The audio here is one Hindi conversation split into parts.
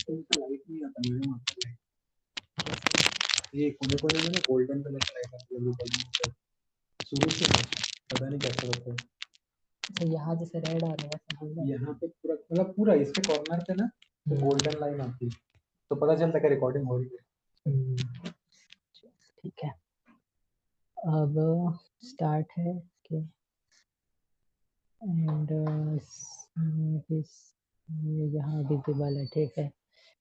लाइट नहीं आता मेरे वहाँ पे लाइट। ये कोने कोने में ना गोल्डन कलर का लाइट आता है, येलो कलर शुरू से पता नहीं कैसा होता है। तो यहाँ जैसे रेड आ रहा है यहाँ पे पूरा मतलब पूरा इसके कॉर्नर पे ना तो गोल्डन लाइन आती है, तो पता चलता है कि रिकॉर्डिंग हो रही है। ठीक है, अब स्टार्ट है कि एंड ये यहाँ विजिबल है, ठीक है।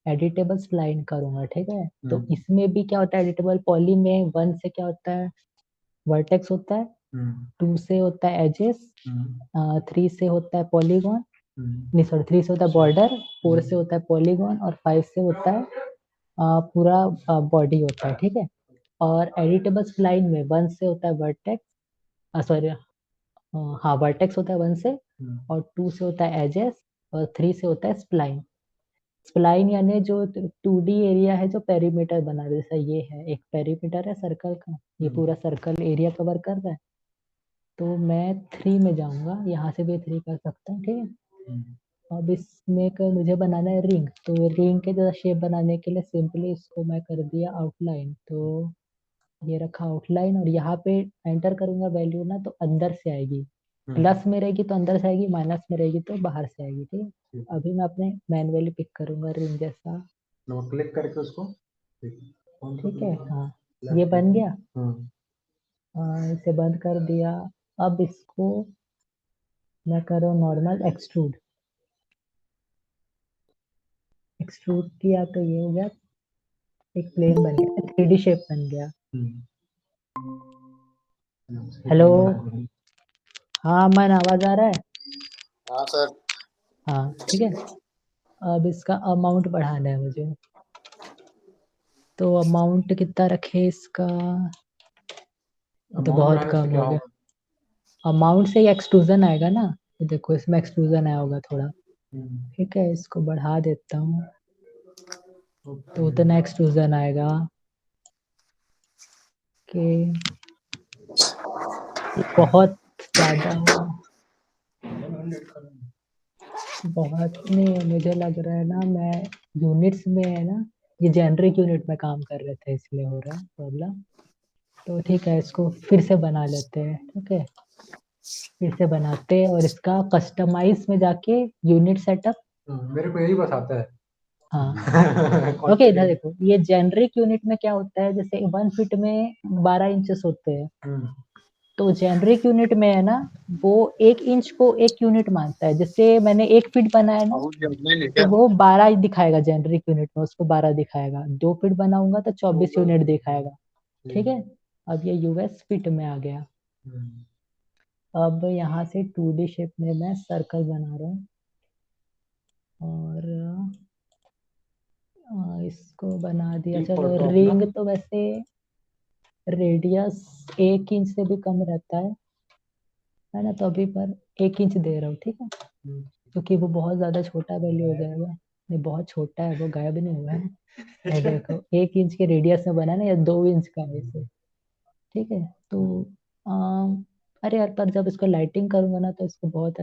एडिटेबल स्प्लाइन करूंगा, ठीक है। तो इसमें भी क्या होता है, एडिटेबल पॉली में 1 से क्या होता है, वर्टेक्स होता है, 2 से होता है एजेस, 3 से होता है पॉलीगॉन, नहीं सॉरी 3 से होता है बॉर्डर, 4 से होता है पॉलीगॉन और 5 से होता है पूरा बॉडी होता है, ठीक है। और एडिटेबल स्प्लाइन में 1 से होता है वर्टेक्स, सॉरी हाँ वर्टेक्स होता है 1 से, और 2 से होता है एजेस, और 3 से होता है स्प्लाइन। स्प्लाइन यानी जो 2D एरिया है जो पेरीमीटर बना रहा है, जैसा ये है एक पेरीमीटर है सर्कल का, ये पूरा सर्कल एरिया कवर कर रहा है। तो मैं 3 में जाऊंगा, यहाँ से भी 3 कर सकता हूँ, ठीक है। अब इसमें का मुझे बनाना है रिंग, तो रिंग के जैसा शेप बनाने के लिए सिंपली इसको मैं कर दिया आउटलाइन। तो ये रखा आउटलाइन, और यहाँ पे एंटर करूंगा वैल्यू ना, तो अंदर से आएगी, प्लस में रहेगी तो अंदर से आएगी, माइनस में रहेगी तो बाहर से आएगी, ठीक है। अभी मैं अपने मैनुअली पिक करूंगा रिंग जैसा, क्लिक करके उसको, ठीक है। हाँ ये बन गया, इसे बंद कर दिया। अब इसको मैं करूँ नॉर्मल एक्सट्रूड, एक्सट्रूड किया तो ये हो गया, एक प्लेन बन गया, 3D शेप बन गया। हेलो, हाँ मन आवाज आ रहा है? हाँ सर। हाँ ठीक है। अब इसका अमाउंट बढ़ाना है मुझे, तो अमाउंट कितना रखे इसका, तो बहुत कम हो गया। अमाउंट से ही एक्सट्रूजन आएगा ना, तो देखो इसमें एक्सट्रूजन आया होगा थोड़ा, ठीक है। इसको बढ़ा देता हूँ तो उतना एक्सट्रूजन आएगा कि बहुत ज्यादा हुआ, बहुत नहीं। मुझे लग रहा है ना, मैं यूनिट्स में है ना, ये जेनरिक यूनिट में काम कर रहे थे इसलिए हो रहा है प्रॉब्लम। तो ठीक है, इसको फिर से बना लेते हैं, ठीक है। फिर से बनाते हैं और इसका कस्टमाइज में जाके यूनिट सेटअप, मेरे को यही बस आता है। हाँ ओके इधर देखो, ये जेनरिक यूनिट में क्या होता है, जैसे 1 फीट में 12 इंचेस होते हैं, तो जेनरिक यूनिट में है ना, वो 1 इंच को 1 यूनिट मानता है। जैसे मैंने 1 फीट बनाया ना, तो वो 12 ही दिखाएगा जेनरिक यूनिट में, उसको 12 दिखाएगा। 2 फीट बनाऊंगा तो 24 यूनिट दिखाएगा, ठीक है। अब ये यूएस फीट में आ गया। अब यहाँ से 2D शेप में मैं सर्कल बना रहा हूँ, और इसको बना दिया। चलो रिंग तो वैसे रेडियस 1 इंच से भी कम रहता है ना, तो अभी पर 1 इंच दे रहा हूँ, ठीक है। क्योंकि वो बहुत ज्यादा छोटा वैल्यू हो जाएगा, नहीं बहुत छोटा है, वो गायब नहीं हुआ है। ये देखो 1 इंच के रेडियस में बना ना, या 2 इंच का है इसे, ठीक है। तो अरे यार, पर जब इसको लाइटिंग करूंगा ना, तो इसको बहुत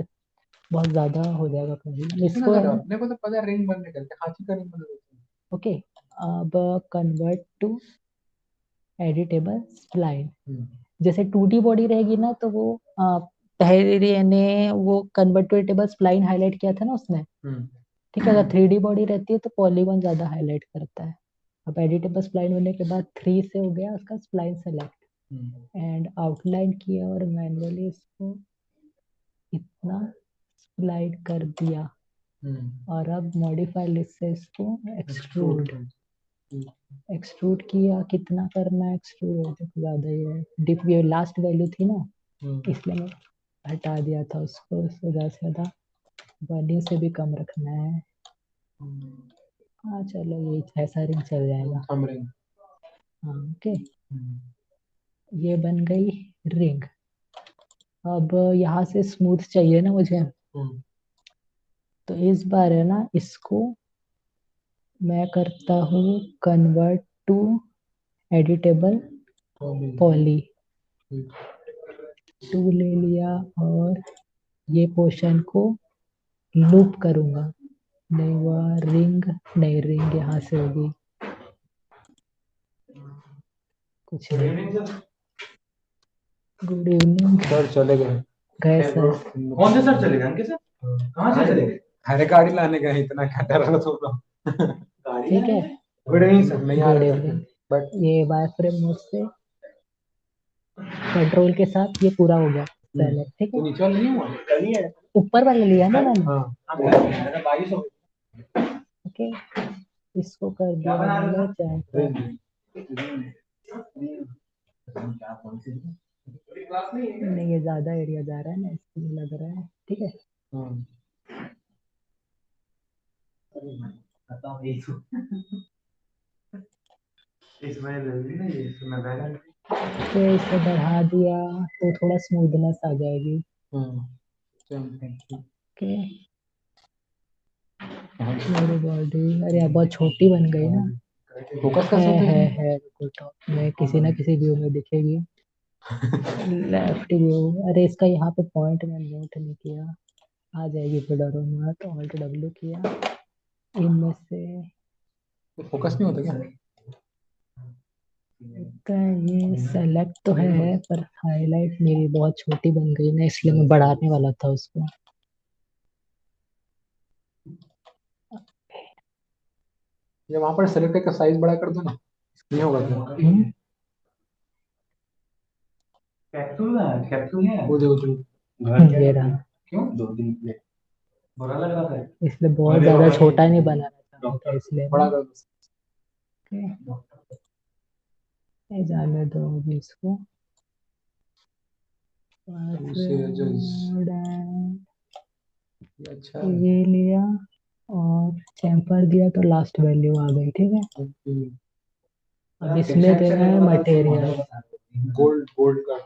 ज्यादा हो जाएगा प्रॉब्लम इसको, है ना। अपने को तो पता रिंग बनने करते हाथी का रिंग बना देते हैं। ओके, अब कन्वर्ट टू एडिटेबल स्प्लाइन। जैसे 2D बॉडी रहेगी ना, तो वो पहले ने वो कन्वर्टेबल स्प्लाइन हाईलाइट किया था ना उसमें, ठीक है। अगर 3D बॉडी रहती है तो पॉलीगॉन ज्यादा हाईलाइट करता है। अब एडिटेबल स्प्लाइन होने के बाद 3 से हो गया उसका स्प्लाइन सेलेक्ट, एंड आउटलाइन किया और मैनुअली इसको इतना स्लाइड कर दिया। और अब मॉडिफाई लिस्ट से इसको एक्सट्रूड, एक्सट्रूड किया। कितना करना है एक्सट्रूड, देखो ज्यादा ही है, डिप ये लास्ट वैल्यू थी ना, इसलिए मैं हटा दिया था उसको ज्यादा से ज्यादा, वैल्यू से भी कम रखना है। हाँ चलो ये ऐसा रिंग चल जाएगा, हाँ ओके। ये बन गई रिंग। अब यहाँ से स्मूथ चाहिए ना मुझे, तो इस बार है ना, इसको मैं करता हूँ कन्वर्ट टू एडिटेबल पॉली। 2 ले लिया और ये पोर्शन को लूप करूंगा, नहीं हुआ। रिंग, नहीं रिंग यहाँ से होगी, कुछ नहीं। गुड इवनिंग सर चले गए। गए सर। कौन से सर चले गए? अंकित सर कहाँ से चले गए? अरे गाड़ी लाने गए, इतना क्या डर रहा था। ठीक है, गुड इवनिंग सर, नहीं आ गुड रहे थे इवनिंग। बट ये वाई फ्रेम मोड से कंट्रोल के साथ ये पूरा हो गया पहले, ठीक तो है। नीचे वाला नहीं हुआ। ऊपर वाले लिया ना मैंने, हाँ 2200। ओके। इसको कर दिया मैंने चैम्पर। नहीं ये ज्यादा एरिया जा रहा है ना, इसलिए लग रहा है, ठीक है। इसमें जल्दी ना, ये इसमें बैलेंस। तो इसे बढ़ा दिया तो थोड़ा स्मूथनेस आ जाएगी, ओके। मेरी बॉडी, अरे यार बहुत छोटी बन गई ना। फोकस है रुको, टॉप में किसी ना किसी व्यू में दिखेगी। लेफ्ट व्यू, अरे इसका यहाँ पे पॉइंट मैं नोट नहीं किया, आ जाएगी फिर, डरो मत। ऑल्ट डब्ल्यू किया, इनमें से फोकस नहीं होता क्या? का ये सेलेक्ट तो है, पर हाईलाइट मेरी बहुत छोटी बन गई ना, इसलिए मैं बढ़ाने वाला था उसको। ये वहां पर सेलेक्ट का साइज बड़ा कर दो ना, नहीं होगा क्या? कैप्सूल है। वो देखो ये रहा। क्यों? 2 दिन प्लेट बुरा लग रहा था। इसलिए बहुत ज्यादा छोटा नहीं बनाना चाहता था, इसलिए बड़ा कर दो। ये जाने दो अभी इसको। अच्छा ये लिया और चैम्पर दिया तो लास्ट वैल्यू आ गई, ठीक है। अब इसमें देना है मटेरियल। गोल्ड गोल्ड का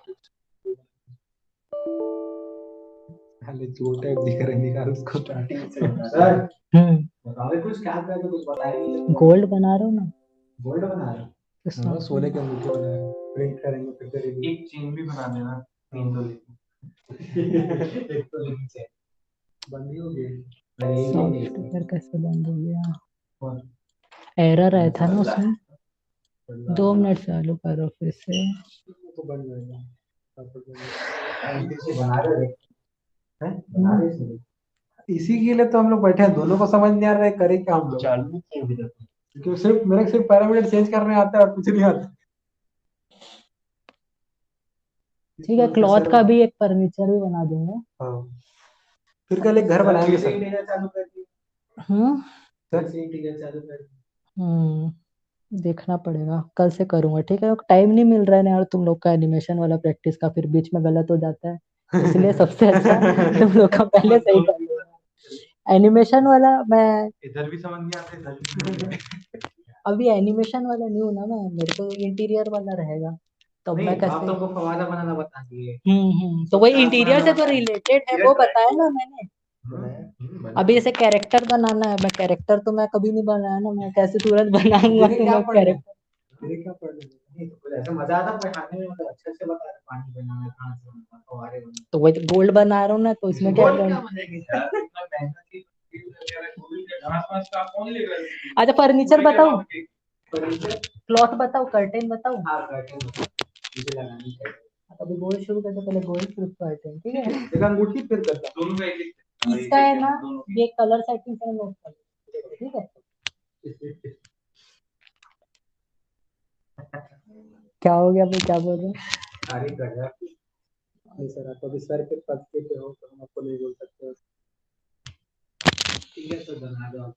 पहले जो टाइप दिख रहा है, निकाल उसको स्टार्टिंग से बता। सर बताओ कुछ, क्या कर रहे हो, कुछ बता ही नहीं। गोल्ड बना रहे हो ना, गोल्ड बना रहे हो? हाँ, सोने के अंगूठे बना रहे हैं, प्रिंट करेंगे फिर करेंगे। एक चेन भी बना देना, 3 तोले की। एक तो लिंक से बंदी हो गई। सॉफ्टवेयर कैसे बंद हो गया? एरर आया था ना उसमें। 2 मिनट चालू करो फिर से। तो बन जाएगा। बना रहे हैं? बना रहे हैं? इसी के लिए तो हम लोग बैठे हैं, दोनों को समझ नहीं आ रहा है करें क्या हम लोग। चालू क्यों अभी तक? क्योंकि सिर्फ मेरे सिर्फ पैरामीटर चेंज करने आता है और कुछ नहीं आता। ठीक है, क्लॉथ का भी एक फर्नीचर भी बना दूंगा। हाँ, फिर कल एक घर बनाएंगे सर। चालू कर दिया। हम्म सर चालू कर। देखना पड़ेगा, कल से करूंगा, ठीक है। टाइम नहीं मिल रहा है ना यार, तुम लोग का एनिमेशन वाला प्रैक्टिस का फिर बीच में गलत हो जाता है, इसलिए सबसे अच्छा तुम लोग का पहले सही कर लो। एनिमेशन वाला मैं इधर भी समझ नहीं आता, इधर भी समझ नहीं आता। अभी एनिमेशन वाला नहीं हूँ ना मैं, मेरे को इंटीरियर वाला रहेगा, तो मैं नहीं, आप कैसे। तुमको फवारा बनाना बता दिए। तो वही इंटीरियर से जो रिलेटेड है वो बताया ना मैंने। अभी जैसे कैरेक्टर बनाना है, मैं कैरेक्टर तो मैं कभी नहीं बनाया ना, मैं कैसे तुरंत बनाऊंगा तेरे तुम क्या लोग पढ़ने? कैरेक्टर। तेरे क्या पढ़ने? नहीं तो कुछ ऐसा मजा आता पढ़ाने में, मतलब अच्छे से बता रहे, पानी बनाना कहाँ से बनता है, फव्वारे बनते तो वही गोल्ड बना रहा हूँ ना, तो हैं। इसमें क्या गोल्ड क्या है? बनेगी यार, इतना महंगा चीज वगैरह, गोल्ड के घास वास का कौन लेगा? अच्छा फर्नीचर गोल्ड के बताओ, अलावा के फर्नीचर। क्लॉथ बताओ, कर्टेन बताओ। हाँ, कर्टन मुझे लगानी चाहिए। अभी गोल्ड शुरू करते पहले गोल्ड फिर कर्टेन, ठीक है। एक अंगूठी फिर करता। दोनों का एक इसका है ना, ये कलर सेटिंग से नोट कर लो, ठीक है। क्या हो गया, मैं क्या बोल रहा हूँ? अरे गजब। नहीं सर, आप अभी सर के पद पे हो तो हम आपको नहीं बोल सकते। ठीक है तो बना दो आप।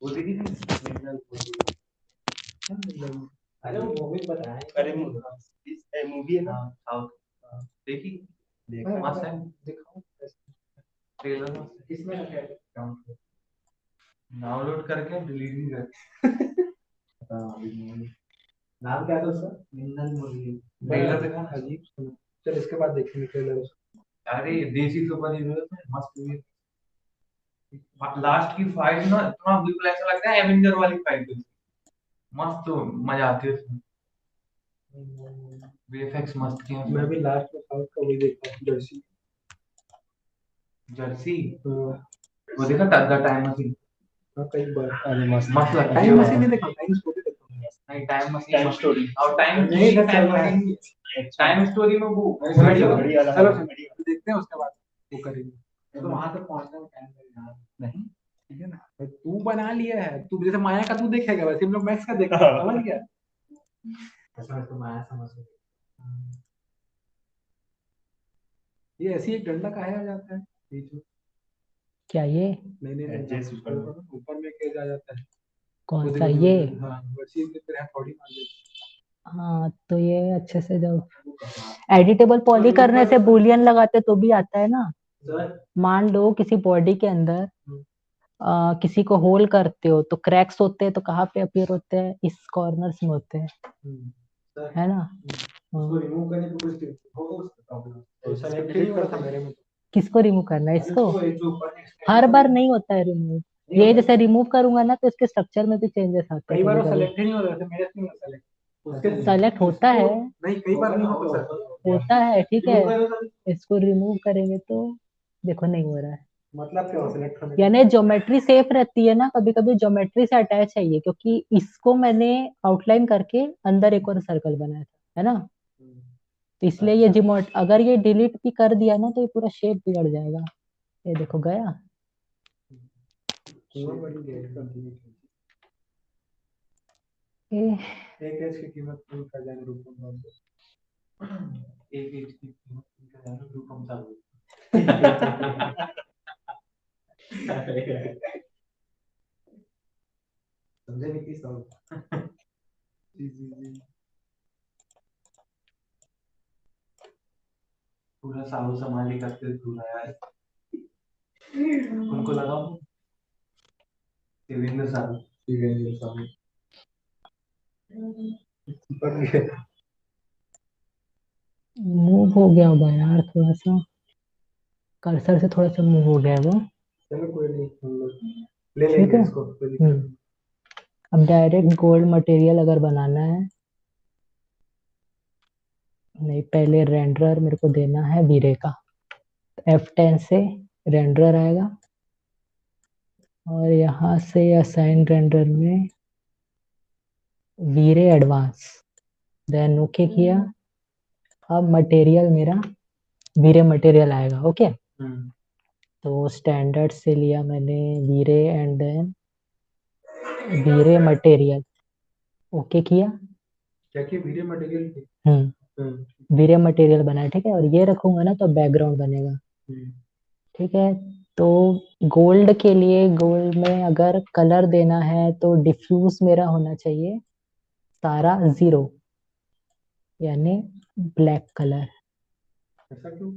वो देखी थी मिनरल बॉडी। अरे वो मूवी बताया। अरे मूवी है ना, साउथ। देखी? देखा मस्त है। दिखाओ ट्रेलर किसमें रखा है? डाउनलोड करके डिलीट भी कर। नाम क्या था उसका? मिन्नल मुरली। ट्रेलर देखा ना? अजीब सुना। चल इसके बाद देखेंगे ट्रेलर। अरे देसी सुपर हीरो है, मस्त मूवी। लास्ट की फाइट ना, इतना बिल्कुल ऐसा लगता है एवेंजर वाली फाइट है। मस्त, तो मजा आती है उसमें। वीएफएक्स मस्त किए हैं मैं उसमें। भी लास्ट में साउथ का वही देखा, जर्सी। जर्सी। वो देखा द टाइम मशीन? हाँ कई बार अरे मस्त मस्त लगता है। टाइम मशीन नहीं देखा, टाइम स्टोरी देखा हूँ। नहीं, टाइम मशीन टाइम स्टोरी और टाइम नहीं इधर टाइम चल रहा है। मशीन, टाइम स्टोरी में वो चलो कॉमेडी चलो होगी। चलो चलो देखते हैं उसके बाद वो करेंगे। तो वहां तक पहुंचने में टाइम लगेगा। नहीं ठीक है ना, भाई तू बना लिया है, तू जैसे माया का तू देखेगा वैसे हम लोग मैक्स का देखेंगे, समझ गया। ऐसा तो मैं समझ गया। ये ऐसी एक डंडा काहे आ जाता है बीच में? क्या ये नहीं नहीं नहीं, Edges ऊपर में। ऊपर में केज आ जाता है। कौन वो सा देखो, ये? हाँ वैसे ही तेरे थोड़ी मार देती हाँ तो ये अच्छे से जब एडिटेबल पॉली करने से बुलियन लगाते तो भी आता है ना। सर मान लो किसी बॉडी के अंदर किसी को होल करते हो तो क्रैक्स होते हैं, तो कहाँ पे अपीयर होते हैं? इस कॉर्नर्स में होते हैं, सर है ना। उसको रिमूव करने पे कुछ होगा उसका प्रॉब्लम? तो सेलेक्ट ही हो रहा था मेरे में। किसको रिमूव करना है? इसको इसको जो ऊपर है, हर बार नहीं होता है रिमूव। ये होता है। जैसे रिमूव करूंगा ना तो इसके स्ट्रक्चर में भी चेंजेस आते कई हैं बार वो कभी कभी। सेलेक्ट ही नहीं हो रहा था, मेरे से नहीं होता सेलेक्ट उसके सेलेक्ट होता है, नहीं कई बार नहीं होता सर। होता है, ठीक है। Remove करो तो- इसको रिमूव करेंगे तो देखो नहीं हो रहा है। मतलब क्या हो सेलेक्ट होने का? यानी ज्योमेट्री सेफ रहती है ना, कभी कभी ज्योमेट्री से अटैच है ये, क्योंकि इसको मैंने आउटलाइन करके अंदर एक और सर्कल बनाया था, है ना। तो इसलिए ये जिमोट अगर ये डिलीट भी कर दिया ना तो ये पूरा शेप बिगड़ जाएगा। ये देखो गया। कीमत वाली गेट कर दी है। ये एक एच की कीमत पूरी कर जाने रुको एक एक की कीमत का जानो ग्रुप हम सब। समझे नहीं किस सब। जी जी जी पूरा साहू समाधि करते पूरा यार। उनको लगाओ शिवेंद्र साहू। ठीक है ये सब पर ये मूव हो गया होगा यार, थोड़ा सा कर्सर से थोड़ा सा मूव हो गया है वो। चलो कोई नहीं, हम लोग ले ठीक लेंगे है। इसको, कोई दिक्कत नहीं। अब डायरेक्ट गोल्ड मटेरियल अगर बनाना है, नहीं पहले रेंडरर मेरे को देना है वीरे का। F10 से रेंडरर आएगा और यहाँ से असाइन रेंडर में वीरे एडवांस, देन ओके किया। अब मटेरियल मेरा वीरे मटेरियल आएगा, ओके। तो स्टैंडर्ड से लिया मैंने वीरे and then Veere material, okay किया। क्या कि वीडियो मटेरियल की वीरे मटेरियल बना, ठीक है। और ये रखूंगा ना तो बैकग्राउंड बनेगा, ठीक है। तो गोल्ड के लिए, गोल्ड में अगर कलर देना है तो डिफ्यूज मेरा होना चाहिए सारा 0, यानी ब्लैक कलर। ऐसा क्यों?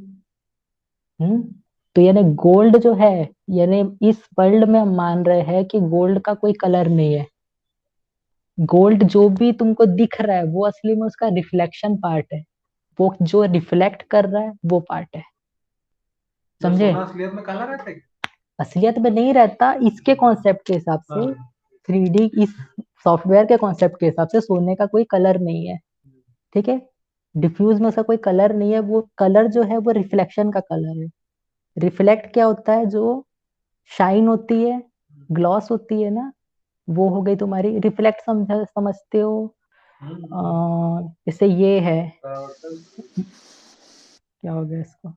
तो यानी गोल्ड जो है, यानी इस वर्ल्ड में हम मान रहे हैं कि गोल्ड का कोई कलर नहीं है। गोल्ड जो भी तुमको दिख रहा है वो असली में उसका रिफ्लेक्शन पार्ट है, वो जो रिफ्लेक्ट कर रहा है वो पार्ट है, समझे। सोना असलियत में काला रहता है? असलियत में नहीं रहता, इसके कॉन्सेप्ट के हिसाब से, 3D इस सॉफ्टवेयर के कॉन्सेप्ट के हिसाब से सोने का कोई कलर नहीं है, ठीक है। डिफ्यूज में उसका कोई कलर नहीं है, वो कलर जो है वो रिफ्लेक्शन का कलर है। रिफ्लेक्ट क्या होता है? जो शाइन होती है, ग्लॉस होती है ना, वो हो गई तुम्हारी रिफ्लेक्ट, समझते हो। जैसे ये है, क्या हो गया इसको,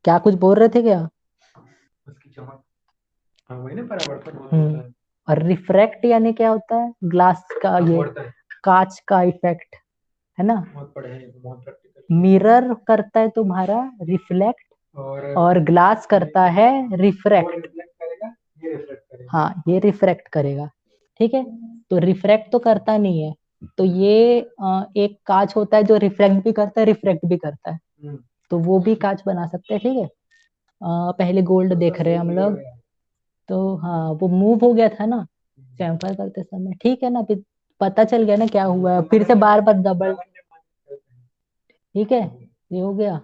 क्या कुछ बोल रहे थे क्या? उसकी चमक। हाँ वही ना, परावर्तन होता है। और रिफ्रैक्ट यानी क्या होता है? ग्लास का, ये कांच का इफेक्ट, है ना। बहुत पढ़े हैं, बहुत प्रैक्टिकल। मिरर करता है तुम्हारा रिफ्लेक्ट और ग्लास करता है रिफ्रैक्ट। करेगा, ये रिफ्लेक्ट करेगा। हाँ ये रिफ्रैक्ट करेगा, ठीक है। तो रिफ्रैक्ट तो करता नहीं है, तो ये एक कांच होता है जो रिफ्लेक्ट भी करता है रिफ्रैक्ट भी करता है, तो वो भी कांच बना सकते हैं, ठीक है। पहले गोल्ड देख रहे हैं हम लोग, तो हाँ वो मूव हो गया था ना चैम्फर करते समय, ठीक है ना। फिर पता चल गया ना क्या हुआ है, फिर से बार बार डबल, ठीक है। ये हो गया।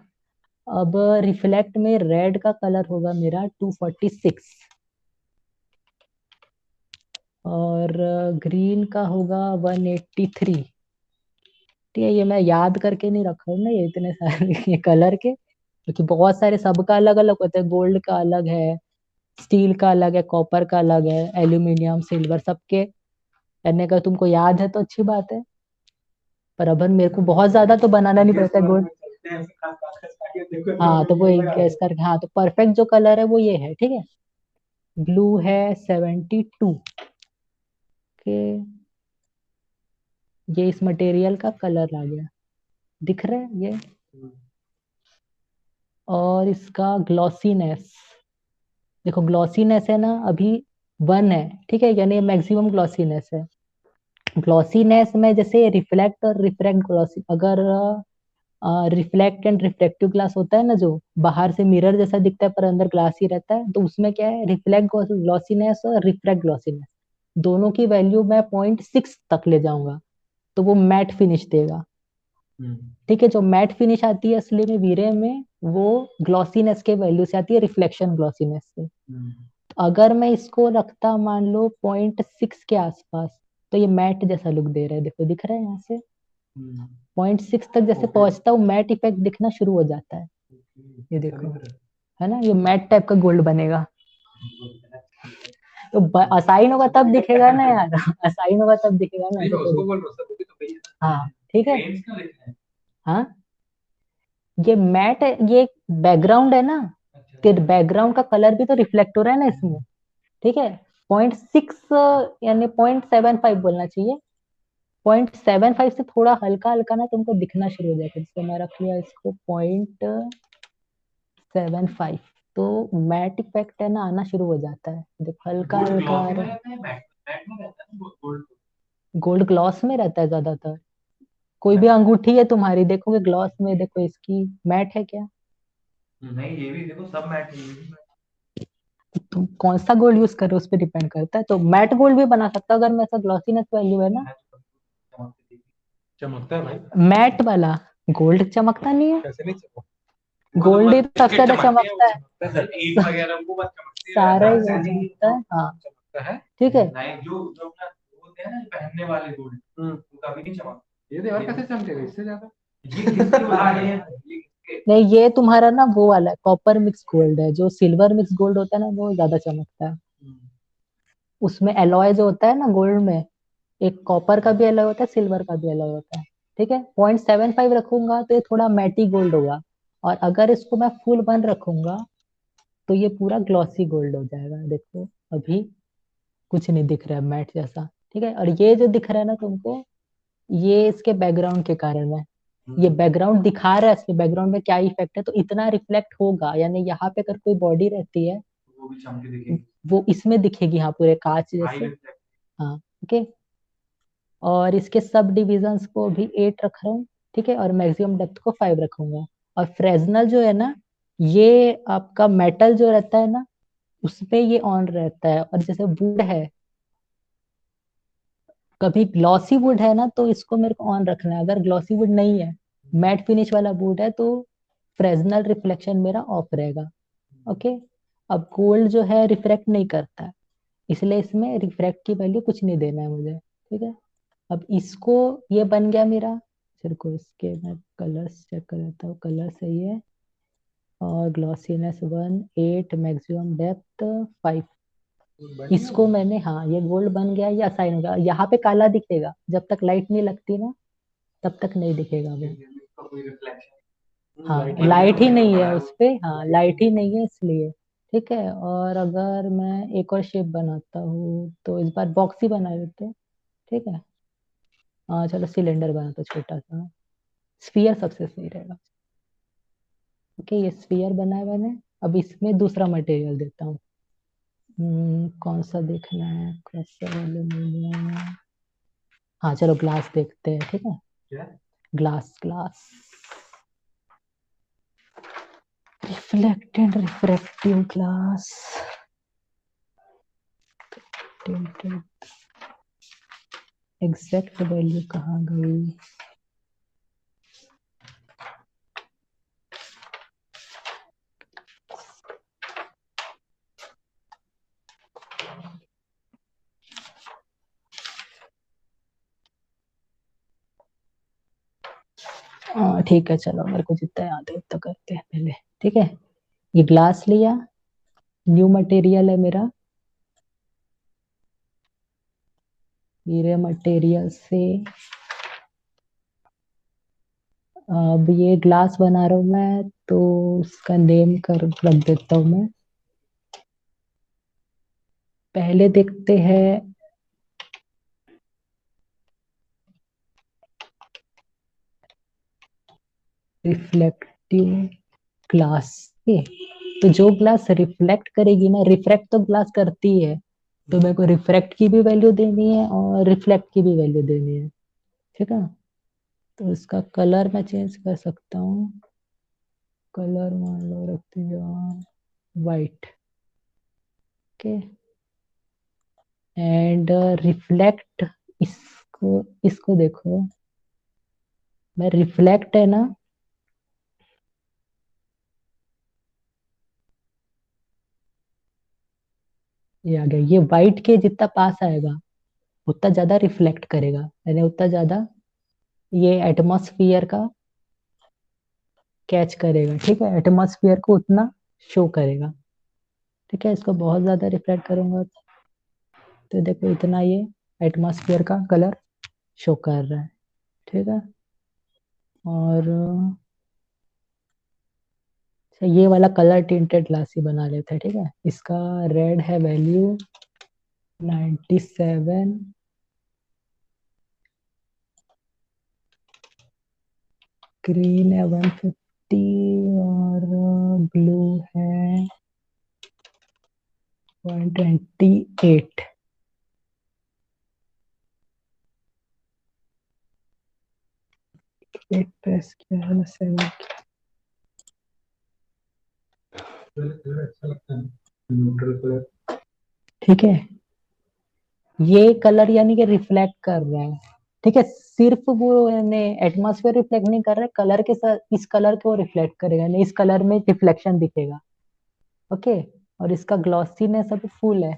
अब रिफ्लेक्ट में रेड का कलर होगा मेरा 246 और ग्रीन का होगा 183, ठीक है। ये मैं याद करके नहीं रखा हूँ ना ये इतने सारे ये कलर के, क्योंकि बहुत सारे सबका अलग अलग होता है, गोल्ड का अलग है, स्टील का अलग है, कॉपर का अलग है, एल्यूमिनियम, सिल्वर, सबके करने का तुमको याद है तो अच्छी बात है, पर अब मेरे को बहुत ज्यादा तो बनाना नहीं पड़ता गोल्ड। हाँ तो वो एक गैस करके, हाँ तो परफेक्ट जो कलर है वो ये है, ठीक है। ब्लू है 72 के, ये इस मटेरियल का कलर आ गया, दिख रहा है ये। और इसका ग्लॉसीनेस, देखो ग्लॉसीनेस है ना अभी 1 है, ठीक है, यानी मैक्सिमम ग्लॉसीनेस है। ग्लॉसीनेस में जैसे रिफ्लेक्ट और रिफ्रैक्ट ग्लॉसी, अगर रिफ्लेक्ट एंड रिफ्लेक्टिव ग्लास होता है ना, जो बाहर से मिरर जैसा दिखता है पर अंदर ग्लास ही रहता है, तो उसमें क्या है, रिफ्लेक्ट ग्लॉसीनेस और रिफ्रैक्ट ग्लॉसीनेस दोनों की वैल्यू मैं 0.6 तक ले जाऊंगा तो वो मैट फिनिश देगा, ठीक है। जो मैट फिनिश आती है असली में वीरे में, वो ग्लॉसीनेस के वैल्यू से आती है, रिफ्लेक्शन ग्लॉसीनेस से। तो अगर मैं इसको रखता मान लो 0.6 के आसपास, तो ये मैट जैसा लुक दे रहा है, देखो दिख रहा है यहाँ से। 0.6 तक जैसे पहुंचता हूँ मैट इफेक्ट दिखना शुरू हो जाता है, ये देखो, है ना, ये मैट टाइप का गोल्ड बनेगा। तो असाइन होगा तब दिखेगा ना यार, असाइन होगा तब दिखेगा ना, ऐसे थोड़ी। हाँ ठीक है, हाँ ये मैट है, ये बैकग्राउंड है ना, तो बैकग्राउंड का कलर भी तो रिफ्लेक्ट हो रहा है ना इसमें, ठीक है। 0.6 यानी 0.75 बोलना चाहिए, 0.75 से थोड़ा हल्का हल्का ना तुमको दिखना शुरू हो जाएगा, जैसे मैं रख लिया इसको 0.75, तो मैट इफेक्ट है ना आना शुरू हो जाता है, देखो हल्का हल्का आ रहा है। गोल्ड ग्लॉस में रहता है ज्यादातर, कोई भी अंगूठी है तुम्हारी देखोगे ग्लॉस में, देखो इसकी मैट है क्या? नहीं ये भी देखो सब मैट है, ये भी तुम कौन सा गोल्ड यूज कर रहे हो उस पर डिपेंड करता है, तो मैट गोल्ड भी बना सकता अगर मैं ऐसा ग्लॉसीनेस वैल्यू है ना। चमकता है भाई, मैट वाला गोल्ड चमकता नहीं है, कैसे नहीं चमकता? गोल्ड ही तो सबसे ज्यादा चमकता है, ईंट वगैरह वो बात चमकती सारा ही है, गोल्ड चमकता है, हाँ चमकता है। ठीक है। नहीं जो जो अपना होते हैं ना पहनने वाले गोल्ड, वो कभी नहीं चमकता। ये तो और कैसे चमकेगा इससे ज्यादा? ये किसके बता रहे हैं, ये किसके? नहीं ये तुम्हारा ना वो वाला कॉपर मिक्स गोल्ड है, जो सिल्वर मिक्स गोल्ड होता है ना वो ज्यादा चमकता है। उसमें एलॉय जो होता है ना गोल्ड में, एक कॉपर का भी अलग होता है, सिल्वर का भी अलग होता है, ठीक है। 0.75 रखूंगा तो ये थोड़ा मैटी गोल्ड होगा, और अगर इसको मैं फुल 1 रखूंगा तो ये पूरा ग्लॉसी गोल्ड हो जाएगा, देखो अभी कुछ नहीं दिख रहा है मैट जैसा, ठीक है। और ये जो दिख रहा है ना तुमको, ये इसके बैकग्राउंड के कारण है, ये बैकग्राउंड दिखा रहा है, इसके बैकग्राउंड में क्या इफेक्ट है, तो इतना रिफ्लेक्ट होगा, यानी यहाँ पे अगर कोई बॉडी रहती है वो भी चमके दिखेगी, वो इसमें दिखेगी, हाँ पूरे कांच जैसे, हाँ ओके। और इसके सब डिविजन्स को भी 8 रख रहा हूँ, ठीक है, और मैक्सिमम डेप्थ को 5 रखूंगा। और फ्रेजनल जो है ना, ये आपका मेटल जो रहता है ना उसपे ये ऑन रहता है, और जैसे वुड है, कभी ग्लॉसी वुड है ना तो इसको मेरे को ऑन रखना है, अगर ग्लॉसी वुड नहीं है, मैट फिनिश वाला वुड है, तो फ्रेजनल रिफ्लेक्शन मेरा ऑफ रहेगा, ओके। अब गोल्ड जो है रिफ्रेक्ट नहीं करता है, इसलिए इसमें रिफ्रेक्ट की वैल्यू कुछ नहीं देना है मुझे, ठीक है। अब इसको, ये बन गया मेरा, फिर को इसके मैं कलर्स चेक कर लेता हूँ, कलर सही है, और ग्लॉसीनेस 1, 8, मैक्सिमम डेप्थ 5, इसको मैंने, हाँ ये गोल्ड बन गया, ये असाइन हो गया। यहाँ पे काला दिखेगा जब तक लाइट नहीं लगती ना, तब तक नहीं दिखेगा वो, इसका कोई रिफ्लेक्शन, हाँ लाइट ही नहीं है उस पे, हाँ लाइट ही नहीं है इसलिए, ठीक है। और अगर मैं एक और शेप बनाता हूँ तो इस बार बॉक्स ही बना लेते हैं, ठीक है। हाँ चलो सिलेंडर बनाता छोटा सा, स्फीयर सबसे सही रहेगा, ओके। ये स्फीयर बना है मैंने, अब इसमें दूसरा मटेरियल देता हूँ, कौन सा देखना है, एल्यूमिनियम, हाँ चलो ग्लास देखते हैं, ठीक है। Glass, glass reflected refractive glass, exact value कहाँ गई? ठीक है चलो, मेरे को जितना याद है उतना करते हैं पहले, ठीक है। ये ग्लास लिया, न्यू मटेरियल है मेरा, मेरे मटेरियल से अब ये ग्लास बना रहा हूँ मैं, तो उसका नेम कर रख देता हूँ मैं। पहले देखते हैं रिफ्लेक्टिव ग्लास। तो जो ग्लास रिफ्लेक्ट करेगी ना, रिफ्रैक्ट तो ग्लास करती है, तो मेरे को रिफ्रैक्ट की भी वैल्यू देनी है और रिफ्लेक्ट की भी वैल्यू देनी है, ठीक है। तो इसका कलर मैं चेंज कर सकता हूँ, कलर मान लो रखते हैं वाइट, ओके। एंड रिफ्लेक्ट, इसको इसको देखो, मैं रिफ्लेक्ट है ना, ये आ गया, ये वाइट के जितना पास आएगा उतना ज्यादा रिफ्लेक्ट करेगा, यानी उतना ज्यादा ये एटमॉस्फियर का कैच करेगा, ठीक है, एटमॉस्फियर को उतना शो करेगा, ठीक है। इसको बहुत ज्यादा रिफ्लेक्ट करूंगा तो देखो इतना ये एटमॉस्फियर का कलर शो कर रहा है, ठीक है। और अच्छा, ये वाला कलर टिंटेड ग्लास ही बना लेते हैं, ठीक है। इसका रेड है वैल्यू 97, ग्रीन है 150 और ब्लू है 128। एक प्रेस किया है ना 7। कलर अच्छा लगता है, न्यूट्रल कलर। ठीक है, ये कलर यानी कि रिफ्लेक्ट कर रहा है, ठीक है। सिर्फ वो यानी एटमॉस्फेयर रिफ्लेक्ट नहीं कर रहा है, कलर के साथ इस कलर को रिफ्लेक्ट करेगा, यानी इस कलर में रिफ्लेक्शन दिखेगा, ओके। और इसका ग्लॉसीनेस अभी फुल है,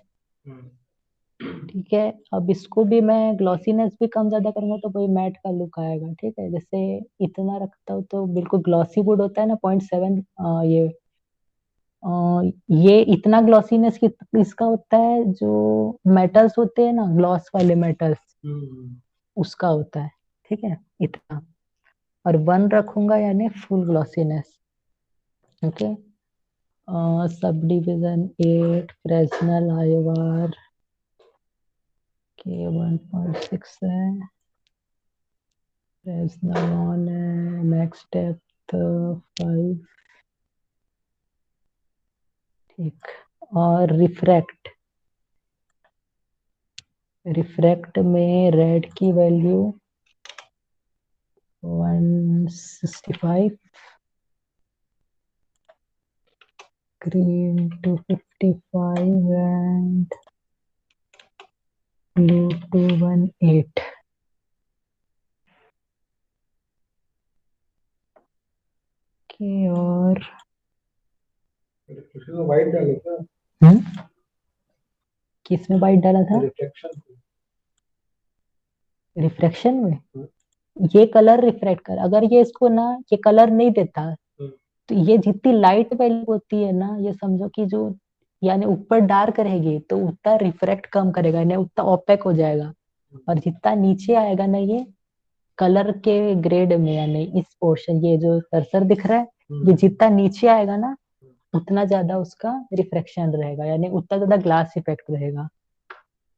ठीक है। अब इसको भी मैं ग्लॉसीनेस भी कम ज्यादा करूंगा तो वही मैट का लुक आएगा, ठीक है। जैसे इतना रखता हूँ तो बिल्कुल ग्लॉसी वुड होता है ना 0.7, ये ये इतना ग्लॉसीनेस इसका होता है, जो मेटल्स होते हैं ना, ग्लॉस वाले मेटल्स, उसका होता है, ठीक है, इतना। और 1 रखूंगा यानी फुल ग्लॉसीनेस, ओके। सब डिविजन 8 फ्रेस्नेल आयोवार के 1.6 है, फ्रेस्नेल ऑन है, मैक्स डेप्थ 5, ठीक। और रिफ्रैक्ट में रेड की value 165, green 255 and blue 218। Okay, और उसमें वाइट डाले था, किस में वाइट डाला था? रिफ्लेक्शन रिफ्रैक्शन में। ये कलर रिफ्रेक्ट कर, अगर ये इसको ना ये कलर नहीं देता तो ये जितनी लाइट वैल्यू होती है ना, ये समझो कि जो यानी ऊपर डार्क रहेगी तो उतना रिफ्रेक्ट कम करेगा, यानी उतना ओपेक हो जाएगा। और जितना नीचे आएगा ना ये कलर के ग्रेड में, यानी इस पोर्शन, ये जो कर्सर दिख रहा है, ये जितना नीचे आएगा ना उतना ज्यादा उसका रिफ्रेक्शन रहेगा, यानी उतना ज्यादा ग्लास इफेक्ट रहेगा,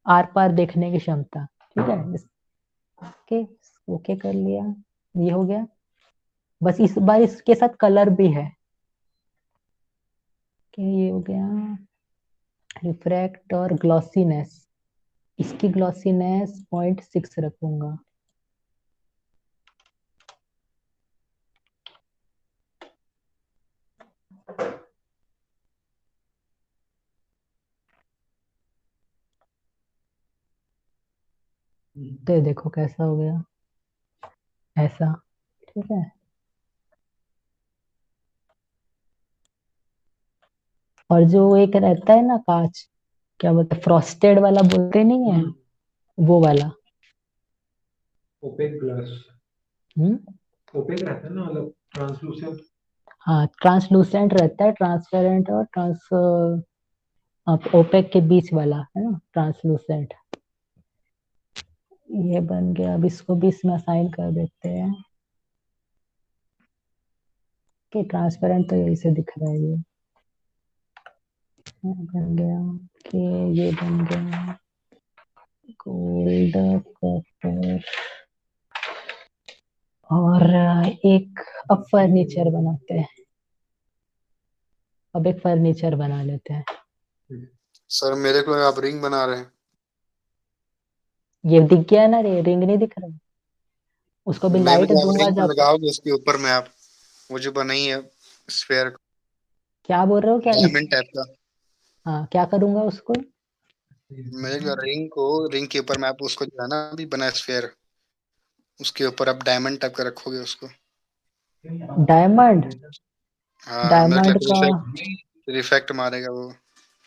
आर पार देखने की क्षमता, ठीक है। ओके, ओके कर लिया, ये हो गया। बस इस बार इसके साथ कलर भी है, कि ये हो गया रिफ्रैक्ट और ग्लॉसीनेस। इसकी ग्लॉसीनेस 0.6 रखूंगा, तो ये देखो कैसा हो गया, ऐसा, ठीक है। और जो एक रहता है ना कांच, क्या बोलते हैं, फ्रॉस्टेड वाला बोलते नहीं है, वो वाला। ओपेक ग्लास, हम्म, ओपेक रहता है ना, मतलब ट्रांसलूसेंट। हाँ, ट्रांसलूसेंट रहता है, ट्रांसपेरेंट और ट्रांस अब ओपेक के बीच वाला है ना, ट्रांसलूसेंट, ये बन गया। अब इसको भी इसमें असाइन कर देते हैं कि ट्रांसपेरेंट तो यही से दिख रहा है ये बन गया कि ये बन गया गोल्ड कॉपर। और एक अब फर्नीचर बनाते हैं, अब एक फर्नीचर बना लेते हैं। सर मेरे को आप रिंग बना रहे हैं। ये दिख गया ना रे, रिंग नहीं दिख रहा? उसको भी मैं लाइट भी आप दूंगा रिंग जब। लगाओगे उसके ऊपर में आप, वो जो बनाई है स्फेयर, क्या बोल रहे हो क्या? डायमंड टाइप का। हाँ, क्या करूंगा उसको? मेरे को रिंग के ऊपर में आप उसको जो है ना अभी बना स्फेयर, उसके ऊपर आप डायमंड टाइप का रखोगे उसको। डायमंड? हाँ मेरे डायमंड का? को रिफेक्ट मारेगा वो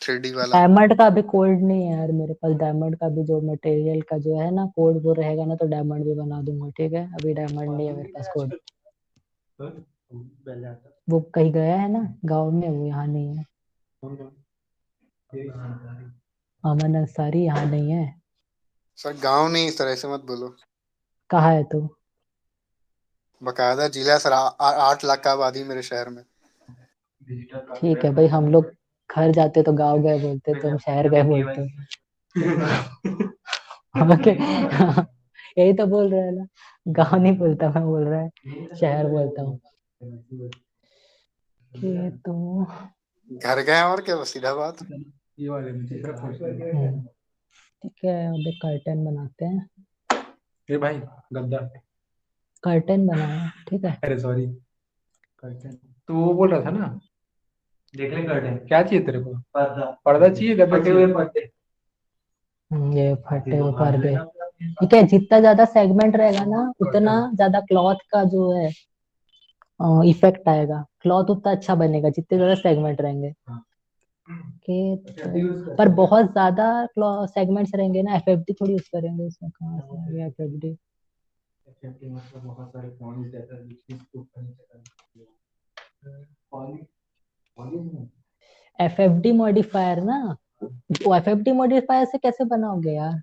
3D वाला। डायमंड का अभी कोड नहीं है यार मेरे पास। डायमंड का भी जो मटेरियल का जो है ना कोड, वो रहेगा ना तो डायमंड भी बना दूंगा, ठीक है? अभी डायमंड नहीं है मेरे पास कोड। वो कहीं गया है ना गांव में, वो यहाँ नहीं है। अमन अंसारी यहाँ नहीं है। सर गांव नहीं, इस तरह से मत बोलो। कहाँ है तू? बकायदा जिला सर, 8 लाख का आबादी मेरे शहर में। ठीक है भाई, हम लोग घर जाते तो गांव गए बोलते, तुम शहर गए बोलते हो। ओके। यही तो बोल रहा है ना, गांव नहीं बोलता मैं, बोल रहा है शहर बोलता हूँ। कि तो घर गए और क्या, बस सीधा बात। ये वाले मुझे ठीक है, अब एक कर्टन बनाते हैं। ये भाई गद्दा, कर्टन बनाया, ठीक है। अरे सॉरी, कर्टन तो वो बोल रहा था ना। देख ले कर्टन क्या चाहिए तेरे को? पर्दा, पर्दा चाहिए, गद्दा चाहिए? पर्दे, ये फटे हुए पर्दे। ठीक है, जितना ज्यादा सेगमेंट रहेगा ना उतना ज्यादा क्लॉथ का जो है इफेक्ट आएगा। क्लॉथ उतना अच्छा बनेगा जितने ज्यादा सेगमेंट रहेंगे। के तो, पर बहुत ज्यादा सेगमेंट्स रहेंगे ना, एफएफडी थोड़ी यूज करेंगे उसमें। कहाँ से आ गया एफएफडी? मतलब बहुत सारे पॉइंट्स जैसा एफएफडी मॉडिफायर ना, वो एफएफडी मॉडिफायर से कैसे बनाओगे यार?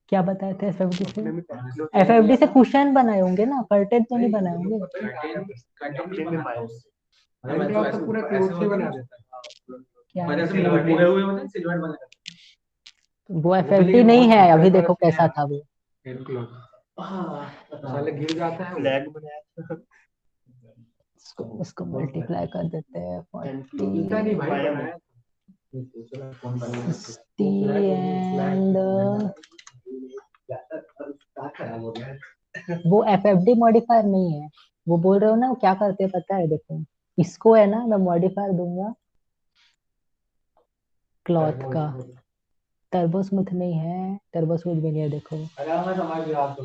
क्या बताए थे एफएफडी से? एफएफडी से कुशन बनाए होंगे ना, कर्टेन तो नहीं बनाए होंगे। पूरा क्लोथ से बना देता है। क्या पूरे हुए होते हैं सिल्वर बना, वो एफएफडी नहीं है, अभी देखो कैसा था वो। साले गिर जाता है फ्लैग बनाया। इसको मल्टीप्लाई कर देते हैं 40 नहीं भाई बनाया। एंड वो एफएफडी मॉडिफायर नहीं है। वो बोल रहे हो ना, वो क्या करते हैं पता है? देखो, इसको है ना मैं मॉडिफायर दूंगा क्लॉथ का। टर्बो स्मूथ नहीं है, टर्बो स्मूथ भी नहीं है। देखो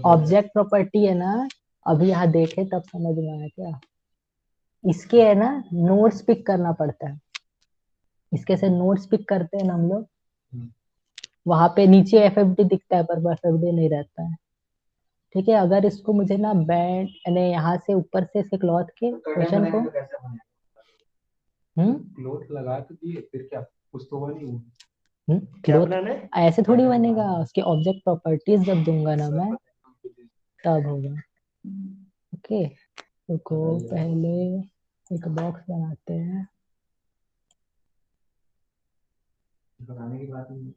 ऑब्जेक्ट प्रॉपर्टी है ना, अभी यहाँ देखे तब समझ में आया क्या। इसके है ना नोट्स पिक करना पड़ता है। इसके से नोट्स पिक करते हैं ना हम लोग, वहां पे नीचे एफएफडी दिखता है पर वो एफएफडी नहीं रहता है। ठीक है, अगर इसको मुझे ना बैंड यानी यहाँ से ऊपर से इसके क्लॉथ के क्वेश्चन को क्लोथ लगा तो दिए, फिर क्या कुछ तो हुआ नहीं? क्लोथ ऐसे थोड़ी बनेगा। उसके ऑब्जेक्ट प्रॉपर्टीज जब दूंगा ना मैं तब होगा। ओके, रुको पहले एक बॉक्स बनाते हैं। बनाने की बात नहीं,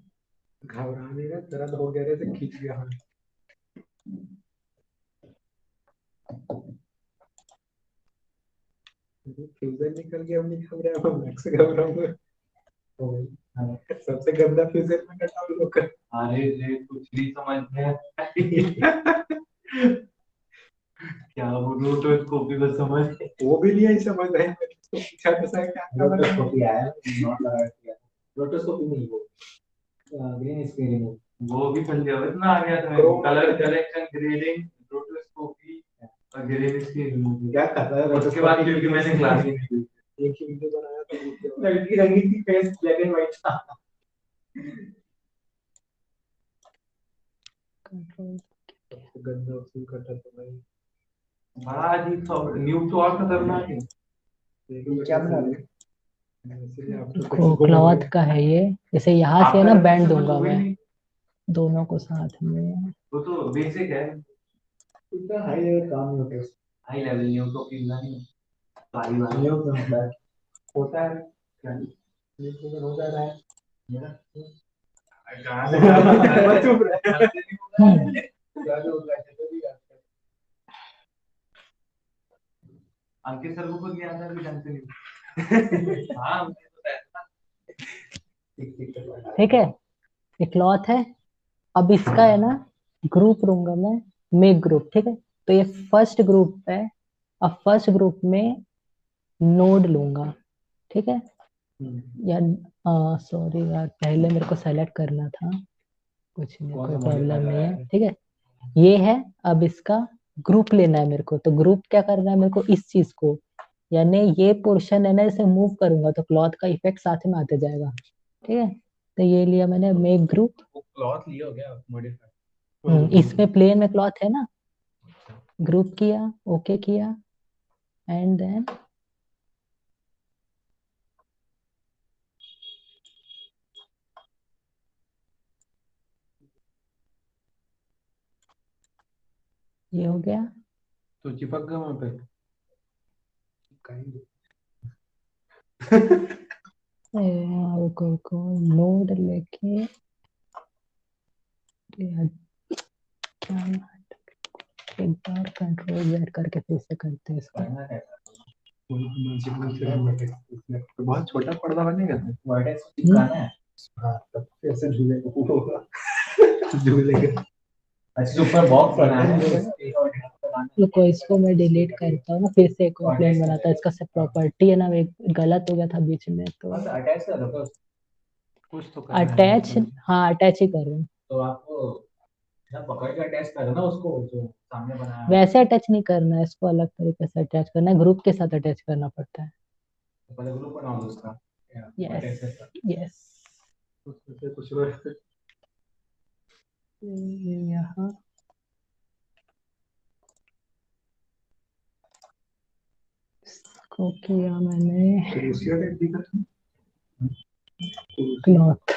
घबराने का दर्द हो गया तो खींच गया हमें। फ्यूजन निकल गया, हम नहीं घबराया, मैक्स घबराऊंगा। सबसे गंदा फ्यूजन में कटा हम लोग का। अरे रे कुछ नहीं समझ में क्या वो रोटोस्कोपी को समझ, वो भी नहीं आई समझ रहे हैं। तो पूछा तो सर क्या रोटोस्कोपी आया, नॉट लगा दिया। रोटोस्कोपी नहीं, वो ग्रीन स्क्रीन, वो भी समझ गया इतना आ गया था। कलर करेक्शन, ग्रेडिंग, रोटोस्कोपी और ग्रीन स्क्रीन क्या कर रहा है? उसके बाद क्योंकि मैंने क्लास ही नहीं की, एक ही वीडियो बनाया तो लड़की रंगी थी, फेस ब्लैक एंड व्हाइट था। गंदा उसी कटा तो भाई बड़ा अजीब सा न्यू तो और खतरनाक है। क्या बना रहे? क्लॉथ का है ये, जैसे यहाँ से है ना बैंड दूंगा मैं दोनों को साथ में। वो तो बेसिक है, इतना हाई लेवल काम नहीं होता, हाई लेवल नहीं होता, कितना नहीं भारी भारी होता है क्या नहीं हो जा रहा है मेरा कहां से चुप रहे अंकित सर को खुद नहीं आता भी ढंग से नहीं हाँ मुझे पता है ठीक है, ये क्लॉथ है। अब इसका है ना ग्रुप लूंगा मैं, मेक ग्रुप, ठीक है। तो ये फर्स्ट ग्रुप है, अब फर्स्ट ग्रुप में नोड लूंगा, ठीक है। यार सॉरी यार, पहले मेरे को सेलेक्ट करना था, कुछ नहीं, कोई प्रॉब्लम नहीं है, ठीक है। ये है, अब इसका ग्रुप लेना है मेरे को, तो ग्रुप क्या करना है मेरे को, इस चीज को, यानी ये पोर्शन है ना, इसे मूव करूंगा तो क्लॉथ का इफेक्ट साथ में आते जाएगा, ठीक है। तो ये लिया मैंने मेक ग्रुप, क्लॉथ लिया हो गया मॉडिफाई इसमें प्लेन में क्लॉथ है ना, ग्रुप किया, ओके किया, एंड देन ये हो गया। तो चिपक गया वहां पे को नोड लेके क्या, एक बार कंट्रोल Z करके फिर से करते हैं इसको। तो बहुत छोटा पर्दा बनेगा वर्टेक्स चिपकाना है हाँ तब ऐसे झूलेगा झूलेगा अच्छा ऊपर बॉक्स बनाना है रुको, इसको मैं डिलीट करता हूँ ना, फिर से एक और प्लेन बनाता है, इसका सब प्रॉपर्टी है ना, एक गलत हो गया था बीच में, तो अटैच कर दो कुछ तो अटैच, हाँ अटैच ही कर रहा हूँ। तो आपको ना पकड़ के अटैच कर ना उसको जो सामने बनाया वैसे अटैच नहीं करना है इसको, अलग तरीके से अटैच करना है, ग्रुप के साथ अटैच करना पड़ता है। तो पहले ग्रुप बनाओ उसका यस यस, कुछ यहाँ इसको किया मैंने क्लॉथ,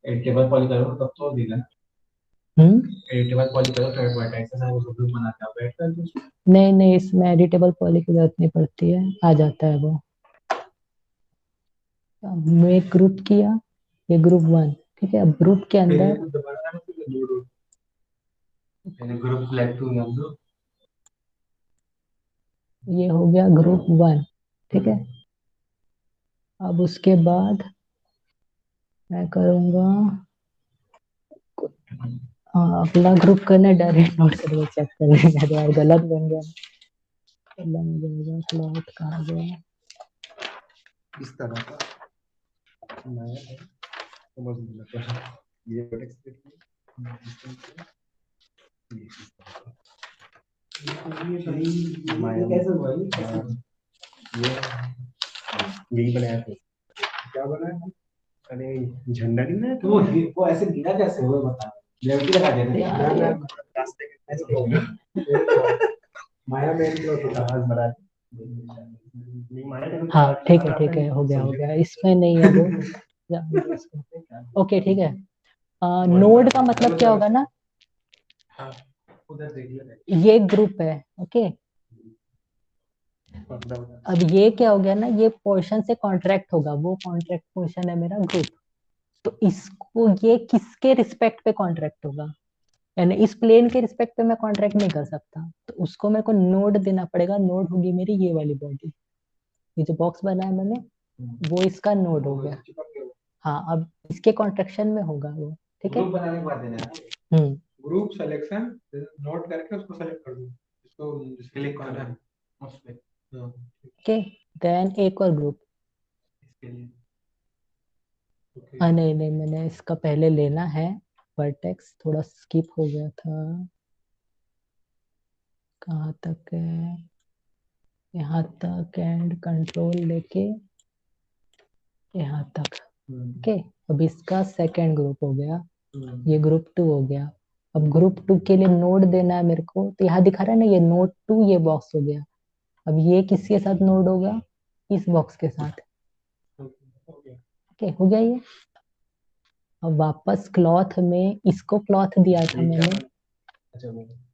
एडिटेबल पॉली करो तब तो दिखा एडिटेबल पॉली करो थर्ड वर्टेक्स से वो ग्रुप बनाता है बैठ कर नहीं नहीं, इसमें एडिटेबल पॉली की जरूरत नहीं पड़ती है, आ जाता है वो। अब मैं ग्रुप किया, ये ग्रुप 1, ठीक है। अब ग्रुप के अंदर ग्रुप सिलेक्ट हो गया हम ये हो गया ग्रुप 1, ठीक है। अब उसके बाद मैं करूंगा, हाँ अगला ग्रुप करना, डायरेक्ट नोट करके चेक कर लेना यार, गलत बन गया, क्लॉथ कहाँ गया, इस तरह का मैं समझ नहीं लगा ये वर्टेक्स यही बनाया था क्या बनाया अरे झंडा नहीं ना तो वो ऐसे गिरा कैसे वो बता ग्रेविटी लगा देना रास्ते के ऐसे माया मेन को तो आज बना हाँ ठीक है, हो गया, इसमें नहीं है वो, जाने दो इसको। ओके ठीक है, नोड का मतलब क्या होगा ना, उधर देखिए ये ग्रुप है, ओके। अब ये क्या हो गया ना, ये पोर्शन से कॉन्ट्रैक्ट होगा, वो कॉन्ट्रैक्ट पोर्शन है मेरा ग्रुप, तो इसको ये किसके रिस्पेक्ट पे कॉन्ट्रैक्ट होगा, यानी इस प्लेन के रिस्पेक्ट पे मैं कॉन्ट्रैक्ट नहीं कर सकता, तो उसको मेरे को नोड देना पड़ेगा। नोड होगी मेरी ये वाली बॉडी, ये जो बॉक्स बनाया मैंने, वो इसका नोड हो गया। हाँ, अब इसके कॉन्ट्रैक्शन में होगा वो, ठीक है। ग्रुप बनाने के बाद देना है ग्रुप सिलेक्शन नोट करके उसको सेलेक्ट कर दो इसको क्लिक करना है उस पे ओके, देन एक और ग्रुप, इसके लिए नहीं नहीं, मैंने इसका पहले लेना है, वर्टेक्स थोड़ा स्किप हो गया था, कहाँ तक है, यहाँ तक, एंड कंट्रोल लेके यहाँ तक, ओके। अब इसका सेकंड ग्रुप हो गया, ये ग्रुप 2 हो गया, अब ग्रुप 2 के लिए नोड देना है मेरे को, तो यहाँ दिखा रहा है ना ये नोड 2, ये बॉक्स हो गया। अब ये किसके साथ नोड होगा, इस बॉक्स के साथ। ओके हो गया ये। अब वापस क्लॉथ में इसको क्लॉथ दिया था मैंने,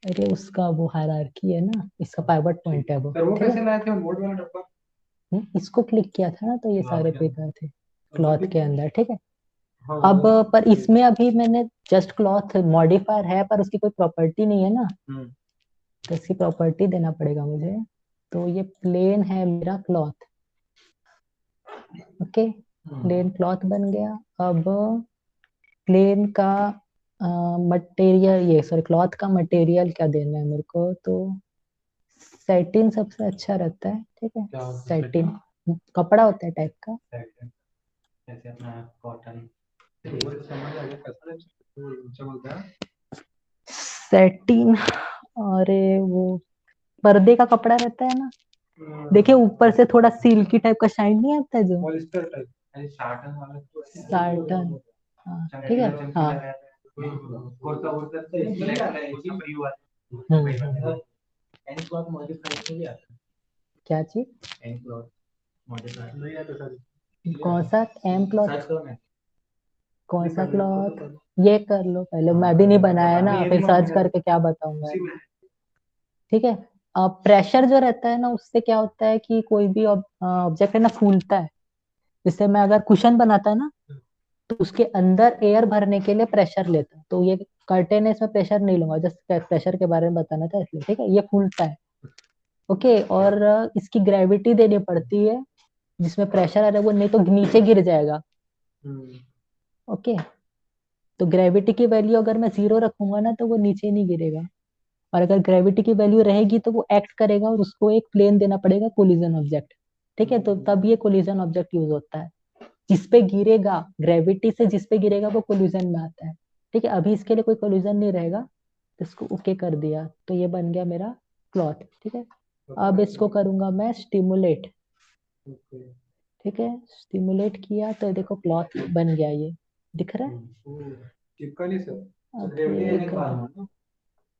अरे उसका वो हायरार्की है ना, इसका पाइवट पॉइंट है वो, सर वो ठीक है। कैसे लाए थे नोट वाला डब्बा? इसको क्लिक किया था ना तो ये सारे पिक आए थे क्लॉथ के अंदर, ठीक है। हाँ, अब वो- पर इसमें अभी मैंने जस्ट क्लॉथ मॉडिफायर है, पर उसकी कोई प्रॉपर्टी नहीं है ना, तो इसकी प्रॉपर्टी देना पड़ेगा मुझे। तो ये प्लेन है मेरा क्लॉथ, ओके, प्लेन क्लॉथ बन गया। अब प्लेन का मटेरियल, ये सॉरी क्लॉथ का मटेरियल क्या देना है मेरे को, तो सैटिन सबसे अच्छा रहता है, ठीक है। क्या होता है सैटिन कपड़ा होता है टाइप का। जैसे अपना कॉटन, वो समझ आ गया कैसा चमकता है। सैटिन, अरे वो पर्दे का कपड़ा रहता है ना, देखिए ऊपर से थोड़ा सिल्की टाइप का शाइन नहीं आता है जो, पॉलिस्टर टाइप, यानी साटन वाला तो साटन, हाँ ठीक है, हाँ। कुर्ता वुर्ता से ब्लैक है वो सब हुआ। एंड क्लॉथ मॉडिफाई के लिए आता क्या चीज, है, एंड क्लॉथ मॉडिफाई नहीं आता सर। कौन सा एम क्लॉथ, सर्च करो ना, कौन सा क्लॉथ, ये कर लो पहले, मैं भी नहीं बनाया ना, फिर सर्च करके क्या बताऊंगा, उसी में ठीक है। अब प्रेशर जो रहता है ना, उससे क्या होता है कि कोई भी ऑब्जेक्ट है ना फूलता है। जैसे मैं अगर कुशन बनाता है ना, तो उसके अंदर एयर भरने के लिए प्रेशर लेता है, तो ये कर्टेन है, इसमें प्रेशर नहीं लूंगा, जस्ट प्रेशर के बारे में बताना था इसलिए, ठीक है। ये फूलता है, ओके, और इसकी ग्रेविटी देनी पड़ती है, जिसमें प्रेशर आ रहा है वो नहीं तो नीचे गिर जाएगा, ओके। तो ग्रेविटी की वैल्यू अगर मैं 0 रखूंगा ना, तो वो नीचे नहीं गिरेगा, और अगर ग्रेविटी की वैल्यू रहेगी तो वो एक्ट करेगा, और उसको एक प्लेन देना पड़ेगा कोलिजन ऑब्जेक्ट, ठीक है। तो तब ये कोलिजन ऑब्जेक्ट यूज होता है, जिसपे गिरेगा, ग्रेविटी से जिसपे गिरेगा वो कोलिजन में आता है, ठीक है। अभी इसके लिए कोई कोलिजन नहीं रहेगा, तो इसको ओके कर दिया, तो ये बन गया मेरा क्लॉथ, ठीक है। अब इसको करूंगा मैं स्टिमुलेट, ठीक है। स्टिमुलेट किया तो देखो क्लॉथ बन गया, ये दिख रहा है। चिपका नहीं सर। अब ग्रेविटी ये है नहीं,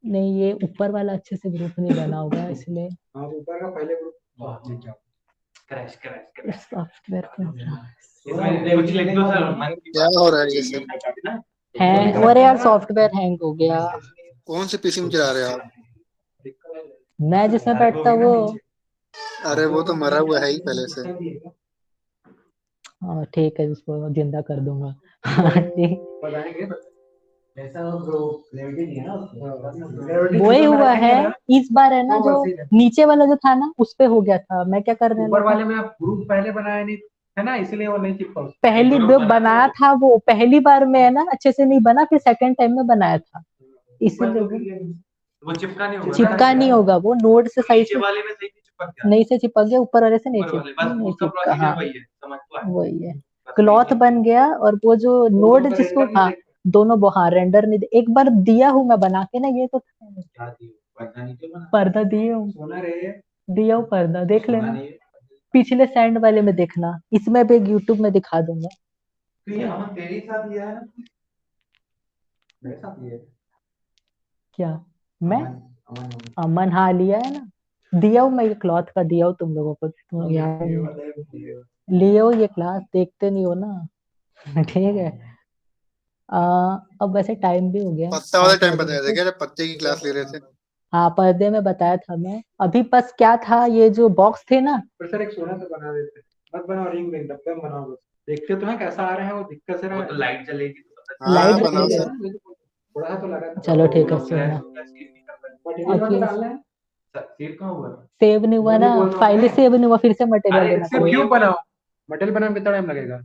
नहीं, ये ऊपर वाला अच्छे से ग्रुप नहीं बना होगा इसलिए हाँ ऊपर का पहले ग्रुप ठीक है। क्रैश क्रैश इस सॉफ्टवेयर को इसमें कुछ लिख दो सर, मन की क्या बात हो रहा है ये सर? हैंग, अरे यार सॉफ्टवेयर हैंग हो गया। कौन से पीसी में चला रहे हो आप? मैं जिसमें बैठता वो, अरे वो तो मरा हुआ है ही पहले से। हाँ ठीक है, इसको जिंदा कर दूंगा। हाँ ठीक, बताएंगे ऐसा जो ग्रेविटी नहीं है ना उसमें, वही हुआ है इस बार, है ना जो नीचे वाला जो था ना उस पे हो गया था, मैं क्या कर रहा ऊपर था, वाले में आप ग्रुप पहले बनाया नहीं है ना, इसलिए वो नहीं चिपका। पहली जो बनाया था वो पहली बार में है ना अच्छे से नहीं बना, फिर सेकंड टाइम में बनाया था, इसीलिए वो चिपका नहीं होगा, चिपका नहीं होगा, वो नोड से सही नीचे से वाले में सही से चिपक गया, नहीं से चिपक गया, ऊपर वाले से नहीं ऊपर वाले चिपका, बस नहीं उसका चिपका, प्रोसीजर हाँ वही है, समझ को आया। वही है। क्लॉथ बन गया, और वो जो नोड जिसको, हाँ दोनों हाँ रेंडर नहीं एक बार दिया हूँ मैं बना के ना, ये तो क्या दिए पर्दा नीचे बना, पर्दा दिए हूँ, सोना रे दिया हूँ पर्दा, देख सोना लेना नहीं, पिछले सैंड वाले में देखना, इसमें भी यूट्यूब में दिखा दूंगा। तो ये अमन तेरे साथ लिया है ना, मेरे साथ लिया है क्या मैं, अमन अमन अमन हाँ लिया है ना, दिया हूँ मैं, ये क्लॉथ का दिया हूँ तुम लोगों को, तुम याद लिए हो, ये क्लास देखते नहीं हो ना। ठीक है। अब वैसे टाइम भी हो गया, पत्ता वाले 8 टाइम बज बताया रहे था थे। क्या जब पत्ते की क्लास ले रहे थे? हाँ पर्दे में बताया था मैं, अभी बस क्या था, ये जो बॉक्स थे ना, पर सर एक सोना तो बना देते, मत बनाओ रिंग रिंग डब्बे में बनाओ बस, देखते तो है कैसा आ रहा है, वो दिक्कत से रहा है, वो तो लाइट जलेगी तो पता हाँ लाइट बनाओ जलेगी, सर। थोड़ा सा तो लगा, चलो ठीक है सोना। मटेरियल ओके, डालना है, सेव कहाँ हुआ है? सेव नहीं हुआ ना, फाइल सेव नहीं हुआ, फिर से मटेरियल देना सिर्फ पड़ेगा। क्यूब बनाओ, मटेरियल बनाने में कितना टाइम लगेगा?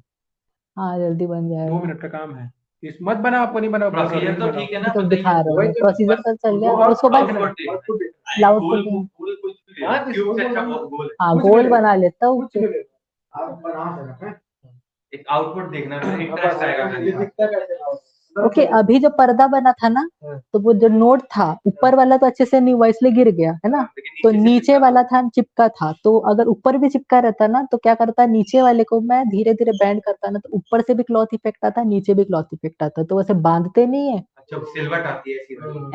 हाँ जल्दी बन 2 जाएगा, मिनट का काम है, इस मत बनाओ, आपको नहीं बनाओ, प्रोसीजर तो ठीक है ना, तो दिखा रहा वही हूँ तो प्रोसीजर बस तो चल गया, वो उसको बाद आउटपुट लाउड गोल कुछ भी हाँ, है, क्यूब से अच्छा गोल- गोल है। हाँ कुछ गोल भी बना लेता हूँ, कुछ भी ले लो। आप बना सकते हैं, एक आउटपुट देखना है, इंटरेस्ट आएगा ये खाली। दिखता कैसे है? ओके। अभी जो पर्दा बना था ना, तो वो जो नोट था ऊपर वाला तो अच्छे से नहीं हुआ, इसलिए गिर गया है ना, तो लेकिन नीचे वाला था चिपका था, तो अगर ऊपर भी चिपका रहता ना, तो क्या करता, नीचे वाले को मैं धीरे धीरे बैंड करता ना, तो ऊपर से भी क्लॉथ इफेक्ट आता, नीचे भी क्लॉथ इफेक्ट आता, तो वैसे बांधते नहीं है, जब सिल्वर आती है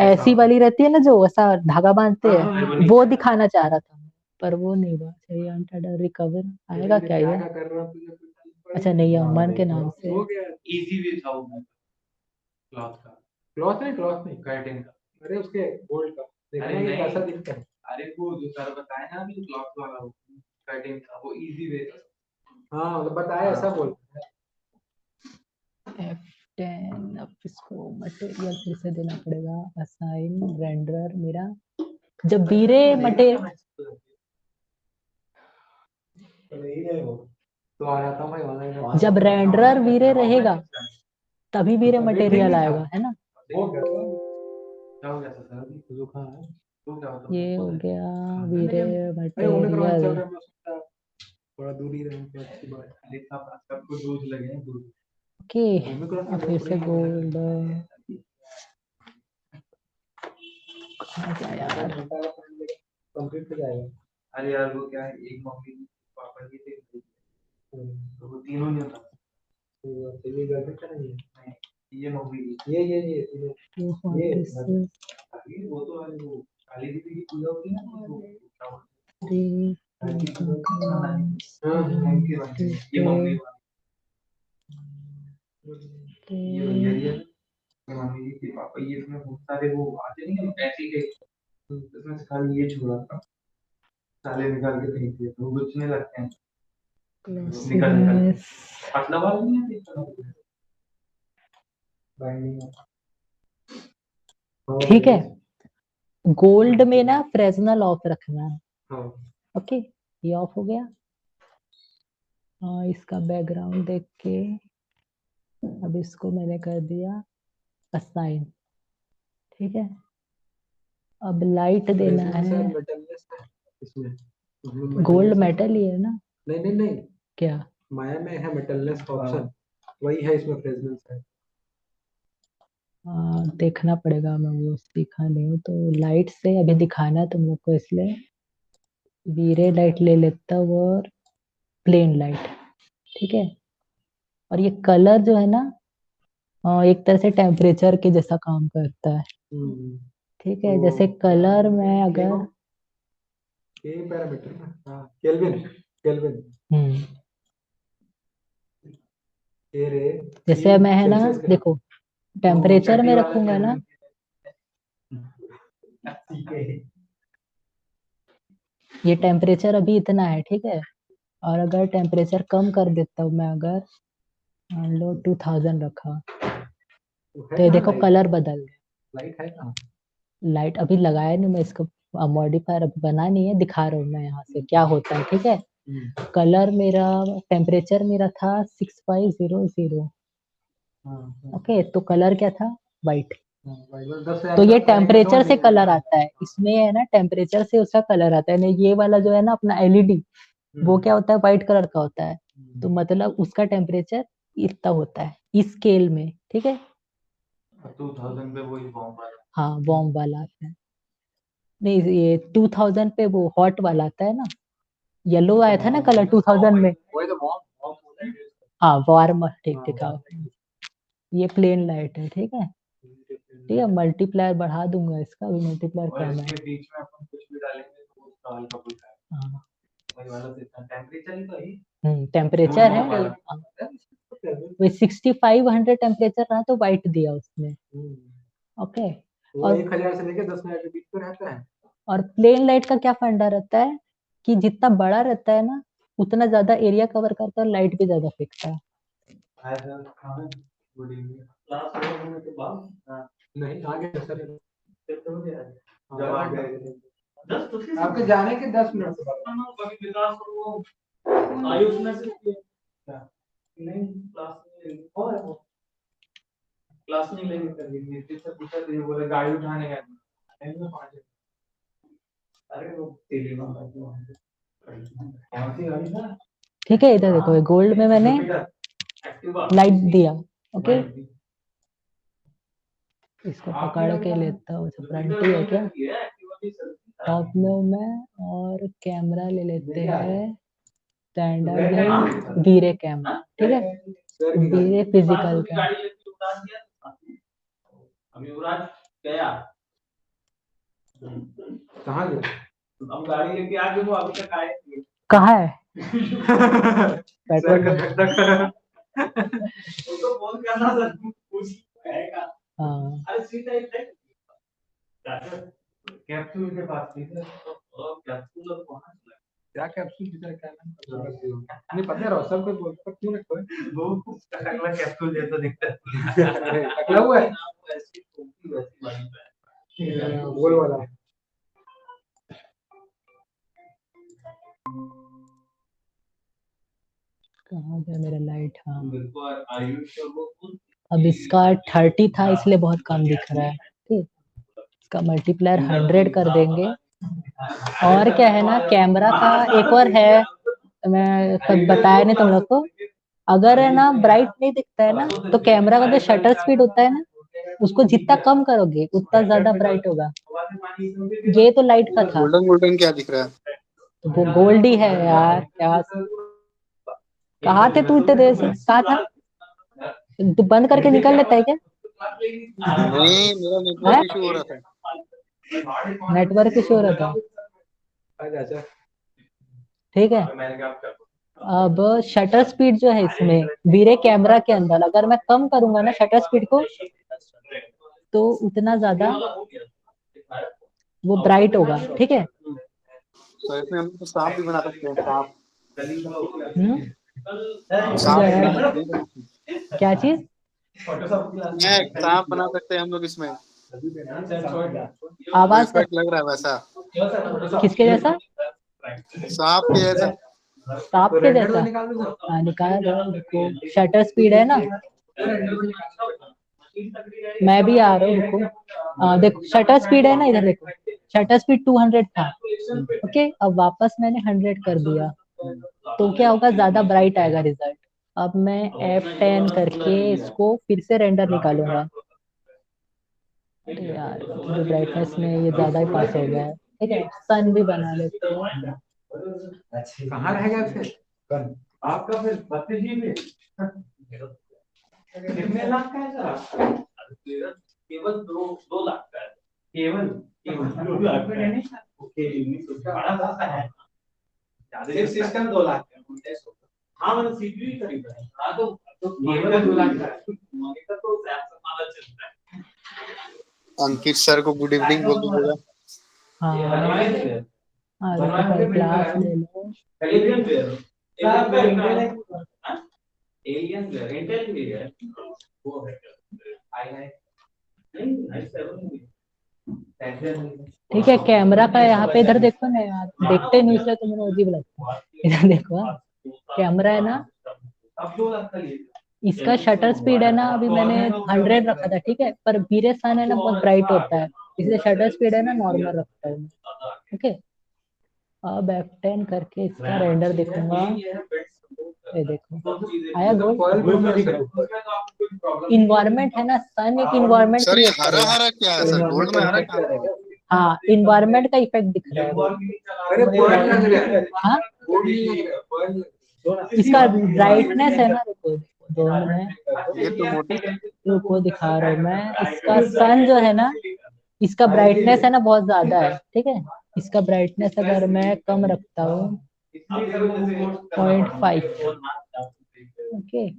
ऐसी वाली रहती है ना जो ऐसा धागा बांधते हाँ, हैं, हाँ, वो दिखाना चाह रहा था मैं, पर वो नहीं हुआ। चाहिए रिकवर आएगा क्या ये? अच्छा नहीं, अमन के नाम से हो गया। इजी वे था वो क्लॉथ का। क्लॉथ नहीं कर्टेन का। अरे उसके गोल्ड का। अरे नहीं कैसा दिखता है? अरे वो जो सर बताया ना अभी क्लॉथ वाला वो कर्टेन का, वो इजी वे था। हाँ मतलब बताया ऐसा बोल। F10 अब इसको मटेरियल फिर से देना पड़ेगा। असाइन रेंडर मेरा जब बीरे मटेरियल तो आ रहा था भाई ऑनलाइन। जब रेंडरर वीरे रहेगा तभी वीरे मटेरियल आएगा, है ना? क्या हो गया था सर? जो कहा है तो क्या होता है? ये हो गया वीरे अरे ओमिक्रॉन चल मटेरियल। रहा है, मैं सोचता थोड़ा दूरी रहे तो अच्छी बात है। अरे सबको डोज लगे हैं दूर। ओके ओमिक्रॉन अब फिर से गोल्ड क्या यार कंप्लीट हो जाएगा। अरे यार वो क्या है, एक मम्मी पापा की थी तो वो तीनों नहीं होता। तो ये गर्लफ्रेंड का नहीं है। नहीं ये मम्मी की ये 246 अभी वो तो है वो काली दीदी की पूजा होती है ना वो क्या बोलते 3 हैं ये मम्मी ये भैया मम्मी के पापा ये इसमें बहुत सारे वो आते नहीं है पैसे के इसमें से खाली ये छोड़ा था साले निकाल के फेंक दिए तो वो बचने लगते हैं निकल निकल पतला वाला नहीं है बाइंडिंग। ठीक है। गोल्ड में ना फ्रेजनल ऑफ रखना है। हाँ ओके ये ऑफ हो गया। इसका बैकग्राउंड देख के अब इसको मैंने कर दिया असाइन। ठीक है अब लाइट देना है। गोल्ड मेटल ही है ना? नहीं नहीं नहीं क्या माया में है मेटललेस ऑप्शन वही है इसमें फ्रेगनेंस है। देखना पड़ेगा, मैं वो सीखा नहीं हूँ तो लाइट से अभी दिखाना है तुम लोग को, इसलिए वीरे लाइट ले लेता हूँ और प्लेन लाइट। ठीक है और ये कलर जो है ना एक तरह से टेम्परेचर के जैसा काम करता है। ठीक है जैसे कलर में अगर के पैरामीटर हां केल्विन केल्विन के रे जैसे मैं है ना देखो टेम्परेचर में रखूंगा ना ये टेम्परेचर अभी इतना है ठीक है और अगर टेम्परेचर कम कर देता हूँ मैं, अगर मान लो 2000 रखा तो ये देखो कलर बदल गया। लाइट है कहां? लाइट अभी लगाया नहीं मैं इसको, मॉडिफायर अभी बना नहीं है, दिखा रहा हूँ मैं यहाँ से क्या होता है। ठीक है कलर मेरा टेम्परेचर मेरा था 6500। ओके तो कलर क्या था वाइट। तो ये टेम्परेचर से कलर आता है, इसमें है ना टेम्परेचर से उसका कलर आता है। ये वाला जो है ना अपना एलईडी वो क्या होता है वाइट कलर का होता है। तो मतलब उसका टेम्परेचर इतना होता है इस स्केल में। ठीक है 2000 पे वही बॉम्ब वाला। हाँ वार्म वाला आता है। नहीं ये 2000 पे वो हॉट वाला आता है ना, येलो आया था ना कलर 2000 में। वही तो बॉम्ब होता है। हाँ वार्म ठीक ठीक है ये प्लेन लाइट है। ठीक है ठीक है मल्टीप्लायर बढ़ा दूंगा इसका, अभी मल्टीप्लायर और करना इसके है। बीच में अपन कुछ भी डालेंगे तो वो उसका हल्का फुल्का है। हाँ वही वाला सिस्टम टेम्परेचर ही तो है। टेम्परेचर है वाला। वही 6500 टेम्परेचर रहा तो वाइट दिया उसने। ओके वो और 1000 से लेके 10,000 के बीच में रहता है। और प्लेन लाइट का क्या फंडा रहता है कि जितना बड़ा रहता है ना उतना ज्यादा एरिया कवर करता है और लाइट भी ज्यादा फेंकता है। Hi sir good evening class शुरू होने के बाद नहीं आगे सर तो हो गया जब आ गए 10 आपके जाने के 10 मिनट के बाद कभी विकास को वो आयुष में से क्या नहीं क्लास नहीं लेंगे और क्लास नहीं लेंगे कभी नीति से पूछा तो ये बोले गाड़ी उठाने गए नहीं मैं 5 अरे वो तेली वाला जो कौन सी गाड़ी था। ठीक है इधर देखो गोल्ड में मैंने लाइट दिया। ओके इसको पकड़ के लेता हूँ, फ्रंट ही है क्या? टॉप में हूँ मैं और कैमरा ले लेते हैं स्टैंडर्ड वीरे कैमरा। ठीक है वीरे फिजिकल का अभी युवराज गया, कहाँ गया? अब गाड़ी लेके आ गए, वो अभी तक आए नहीं। कहाँ है पेट्रोल पंप? उसको फोन करना सर, पूछ आएगा। हाँ अरे सीधा ही है कैप्सूल के पास थी सर, और कैप्सूल और कहाँ चला क्या कैप्सूल की तरह क्या नाम नहीं पता है रोशन को बोल पर क्यों रखो है वो अगला कैप्सूल जैसा दिखता है। अरे टकला हुआ है ऐसी टोपी वैसी वाली पे गोल वाला कहाँ गया मेरा लाइट? हाँ मेरे को आयुष और वो अब इसका 30 था इसलिए बहुत कम दिख रहा है। ठीक, इसका मल्टीप्लायर 100 कर देंगे। और क्या है ना, कैमरा का एक और है, मैं कब बताया नहीं तुम लोग को। अगर है ना ब्राइट नहीं दिखता है ना, तो कैमरा का जो शटर स्पीड होता है ना, उसको जितना कम करोगे उतना ज्यादा ब्राइट होगा। ये तो लाइट का था। गोल्डन गोल्डन क्या दिख रहा है? वो गोल्ड ही है यार, क्या कहाँ थे तू इतने देर से? कहाँ था तू? बंद करके निकल लेता है क्या? नहीं, मेरा नेटवर्क इशू हो रहा था। नेटवर्क इशू हो रहा था। अच्छा ठीक है, अब शटर स्पीड जो है इसमें वीरे कैमरा के अंदर अगर मैं कम करूंगा ना शटर स्पीड को, तो उतना ज्यादा वो ब्राइट होगा। ठीक है, तो इसमें हम तो सांप भी बना सकते हैं, सांप। हम्म, सांप भी बना सकते हैं। क्या चीज? सांप बना सकते हैं हम लोग इसमें। आवाज इफेक्ट लग रहा है वैसा, किसके जैसा? सांप के जैसा। सांप के जैसा? हाँ निकाल दो। देखो शटर स्पीड है ना, मैं भी आ रहा हूँ, रुको। देखो शटर स्पीड है ना, इधर देखो शटर स्पीड 200 था। ओके, अब वापस मैंने 100 कर दिया, तो क्या होगा, ज्यादा ब्राइट आएगा रिजल्ट। अब मैं F10 करके इसको फिर से रेंडर निकालूंगा। अरे यार जो ब्राइटनेस में ये ज्यादा ही पास हो गया है। ठीक है, सन भी बना लेते हैं। कहाँ रहेगा फिर आपका फिर 32 GB कितने लाख का है सर? केवल 2 लाख का है। केवल केवल 2 लाख का है। ओके, बड़ा सस्ता है। सिर्फ सिस्टम 2 लाख का है। हाँ मैंने सीपीयू ही खरीदा है। हाँ तो केवल 2 लाख का है। मॉनिटर तो सैमसंग वाला चलता है। अंकित सर को गुड इवनिंग बोल दीजिएगा। हाँ हाँ, क्लास ले लो। Alienware Alienware Intel भी है वो है आई नहीं i7 ठीक है, कैमरा का यहाँ पे इधर देखो ना यार, देखते नहीं इसलिए तो मुझे अजीब लगता है। इधर देखो हाँ, कैमरा है ना, अब 2 लाख का लिए इसका शटर स्पीड है ना, अभी मैंने 100 रखा था। ठीक है, पर वीरे सन है ना बहुत ब्राइट होता है, इसलिए शटर स्पीड है ना नॉर्मल रखता हूँ। ठीक है, अब F10 करके इसका रेंडर दिखूंगा। ये देखो आया गोल्ड। इन्वायरमेंट है ना, सन एक इन्वायरमेंट सर ये क्रिएट हरा करेगा। हरा क्या है सर? गोल्ड में हरा क्या है? हाँ, इन्वायरमेंट का इफेक्ट दिख रहा है। अरे बर्ड लग रहा है हाँ, इसका ब्राइटनेस है ना, रुको दोनों में, ये तो मोटी। रुको दिखा रहा हूँ मैं। इसका सन जो है ना, इसका ब्राइटनेस है ना बहुत ज्यादा है। ठीक है, इसका ब्राइटनेस अगर मैं कम रखता हूँ 0.5, ओके,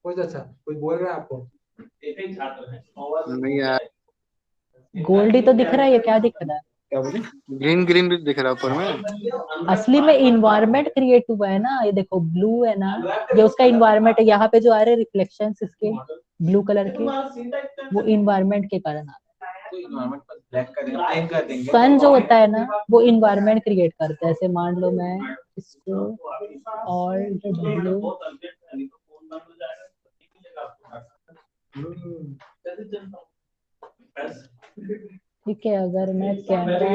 कुछ अच्छा कोई बोल रहा है आपको नहीं यार, गोल्ड ही तो दिख रहा है, ये क्या दिख रहा है? क्या बोले ग्रीन ग्रीन भी दिख रहा है ऊपर में। असली में इन्वायरमेंट क्रिएट हुआ है ना, ये देखो ब्लू है ना, ये उसका इन्वायरमेंट है। यहाँ पे जो आ रहे रिफ्लेक्शंस इसके ब्लू कलर के, वो इन्वायरमेंट के कारण आ रहे हैं। सन जो होता है ना, वो इन्वायरमेंट क्रिएट करता है। ऐसे मान लो मैं इसको और ब्लू, ठीक है, अगर मैं कैमरा